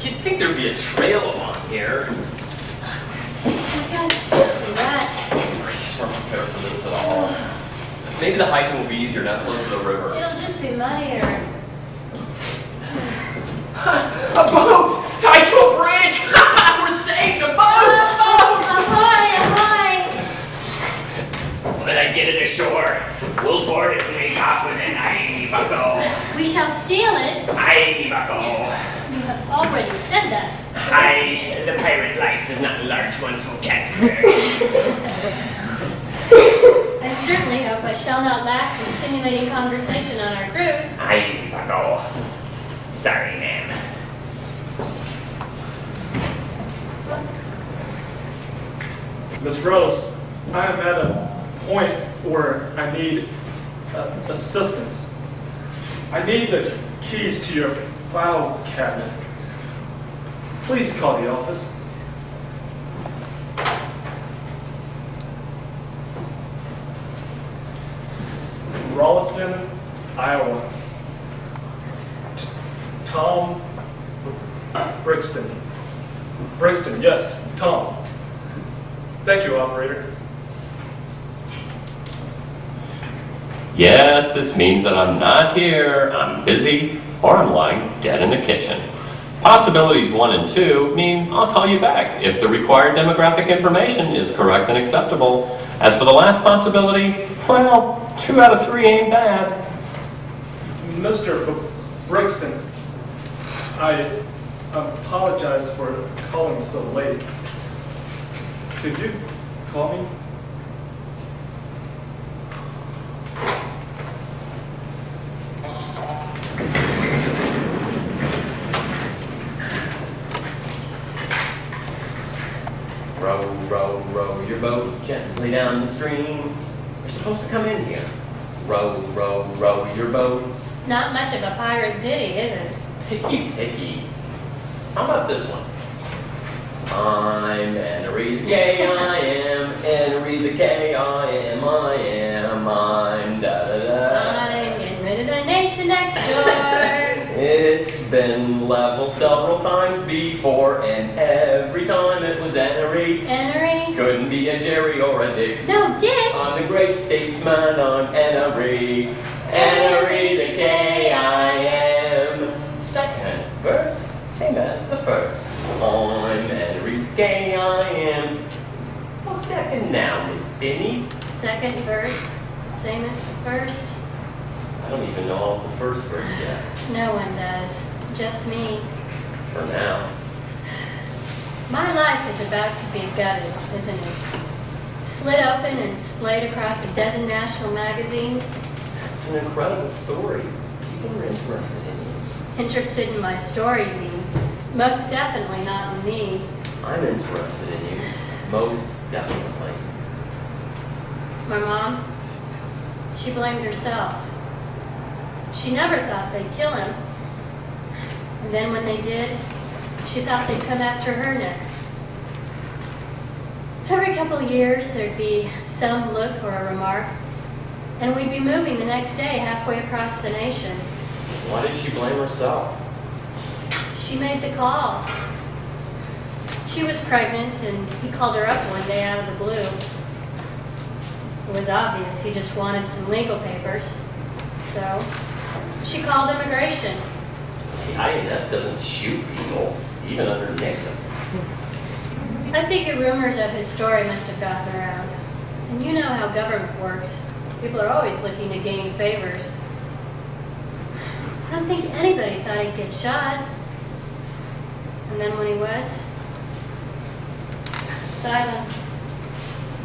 You'd think there'd be a trail along here. I gotta rest. I just weren't prepared for this at all. Maybe the hiking will be easier now close to the river. It'll just be muddier. A boat! Tied to a bridge! We're saved! A boat! A boat! Ahoy! Ahoy! When I get get it ashore. We'll board it and make off with it. Aye, bucko. We shall steal it. Aye, bucko. You have already said that, sir. Aye, the pirate life does not enlarge one's vocabulary. I certainly hope I shall not lack for stimulating conversation on our cruise. Aye, bucko. Sorry, ma'am. Miss Rose, I am at a point where I need assistance. I need the keys to your file cabinet. Please call the office. Rolliston, Iowa. Tom Brixton. Brixton, yes, Tom. Thank you, operator. Yes, this means that I'm not here, I'm busy, or I'm lying dead in the kitchen. Possibilities 1 and 2 mean I'll call you back if the required demographic information is correct and acceptable. As for the last possibility, well, 2 out of 3 ain't bad. Mr. Brixton, I apologize for calling so late. Could you call me? Row, row, row your boat gently down the stream. You're supposed to come in here. Row, row, row your boat. Not much of a pirate ditty, is it? Picky, picky. How about this one? I'm Henry the K, I am Henry the K, I am, I'm da-da-da. I'm getting rid of the nation next door. It's been leveled several times before, and every time it was Henry. Henry? Couldn't be a Jerry or a Dick. No, Dick. I'm the great statesman, I'm Henry. Henry the K, I am. Second verse, same as the first. I'm Henry K, I am. What's second now, Miss Benny? Second verse, same as the first. I don't even know all the first verse yet. No one does. Just me. For now. My life is about to be gutted, isn't it? Slit open and splayed across a dozen national magazines. It's an incredible story. People are interested in you. Interested in my story, you mean? Most definitely not in me. I'm interested in you. Most definitely. My mom, she blamed herself. She never thought they'd kill him. And then when they did, she thought they'd come after her next. Every couple of years, there'd be some look or a remark, and we'd be moving the next day halfway across the nation. Why did she blame herself? She made the call. She was pregnant, and he called her up one day out of the blue. It was obvious he just wanted some legal papers. So she called immigration. The INS doesn't shoot people, even under Nixon. I figure rumors of his story must have gotten around. And you know how government works. People are always looking to gain favors. I don't think anybody thought he'd get shot. And then when he was, silence.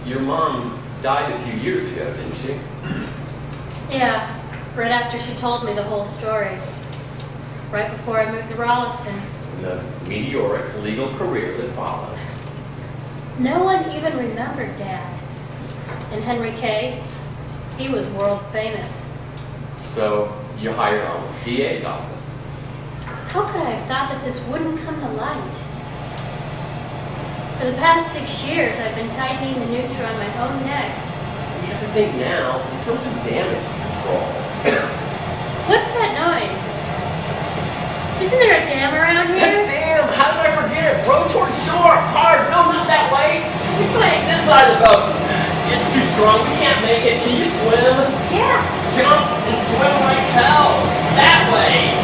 Your mom died a few years ago, didn't she? Yeah, right after she told me the whole story. Right before I moved to Rolliston. The meteoric legal career that followed. No one even remembered Dad. And Henry K., he was world famous. So you hired on the DA's office. How could I have thought that this wouldn't come to light? For the past 6 years, I've been tightening the noose around my own neck. You have to think now in terms of damage control. What's that noise? Isn't there a dam around here? Damn! How did I forget it? Row towards shore! Hard! No, not that way! Which way? This side of the boat! It's too strong. We can't make it. Can you swim? Yeah. Jump and swim like hell! That way!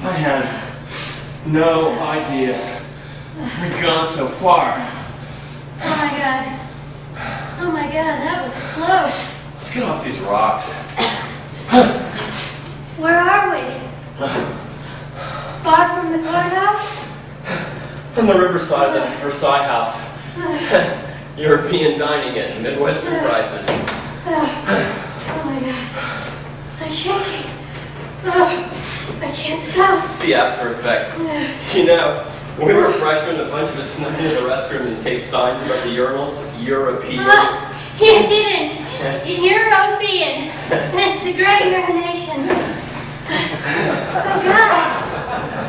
I had no idea we'd gone so far. Oh my God. Oh my God, that was close. Let's get off these rocks. Where are we? Far from the courthouse? On the riverside, the Versailles House. European dining at Midwestern prices. Oh my God. I'm shaking. I can't stop. It's the after effect. You know, when we were freshmen, a bunch of us snuck into the restroom and taped signs above the urinals. European. You didn't. European. It's a great urination. Oh God.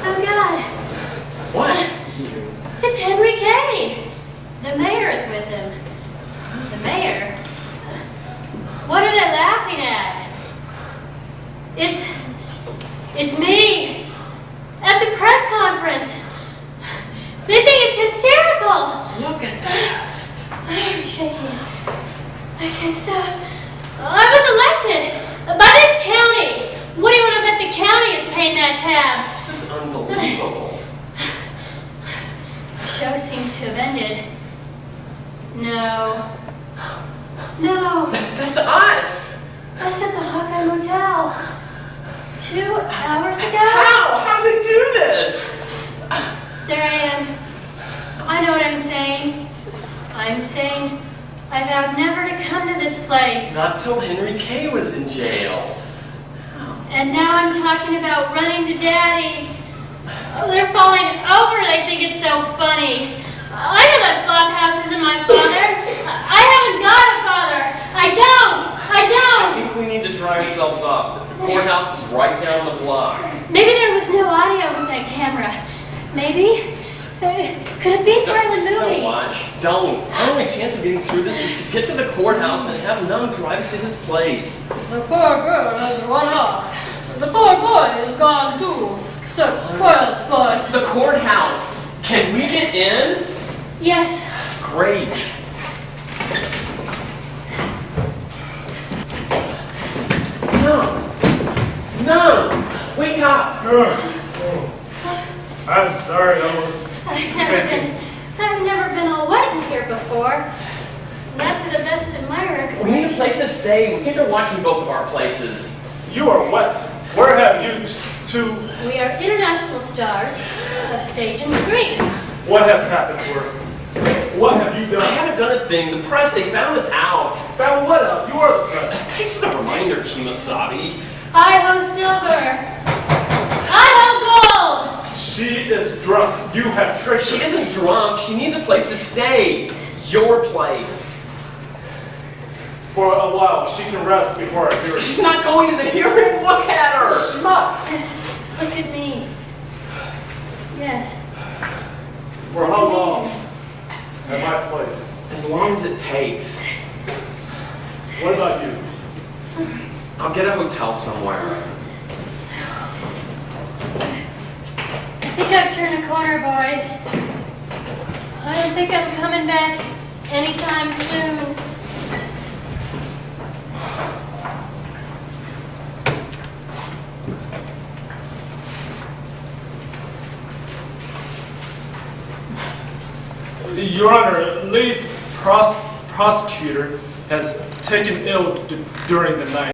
Oh God. What? It's Henry Kay. The mayor is with him. The mayor? What are they laughing at? It's me. At the press conference. They think it's hysterical. Look at that. I'm shaking. I can't stop. I was elected by this county. What do you want to bet the county is paying that tab? This is unbelievable. The show seems to have ended. No. No. That's us. Us at the Hawkeye Motel. 2 hours ago? How'd they do this? There I am. I know what I'm saying. I'm saying I vowed never to come to this place. Not till Henry Kay was in jail. And now I'm talking about running to Daddy. Oh, they're falling over. They think it's so funny. I know that Flophouse isn't my father. I haven't got a father. I don't. I think we need to dry ourselves off. The courthouse is right down the block. Maybe there was no audio with that camera. Maybe. Could it be silent movies? Don't watch. Don't. Our only chance of getting through this is to get to the courthouse and have none drive us to his place. The poor girl has run off. The poor boy is gone too. Such spoiled sport. The courthouse. Can we get in? Yes. Great. No! Wake up! I'm sorry, I was I've never been all wet in here before. Not to the best of my recollection. We need a place to stay. We think they're watching both of our places. You are wet. Where have you two? We are international stars of stage and screen. What has happened to her? What have you done? I haven't done a thing. The press, they found us out. Found what out? You are the press. Thanks for the reminder, Kimasabi. I-ho silver. I-ho gold. She is drunk. You have tricked her. She isn't drunk. She needs a place to stay. Your place. For a while, she can rest before our hearing. She's not going to the hearing. Look at her. She must. Yes, look at me. Yes. For how long? At my place. As long as it takes. What about you? I'll get a hotel somewhere. I think I've turned a corner, boys. I don't think I'm coming back anytime soon. Your Honor, lead prosecutor has taken ill during the night.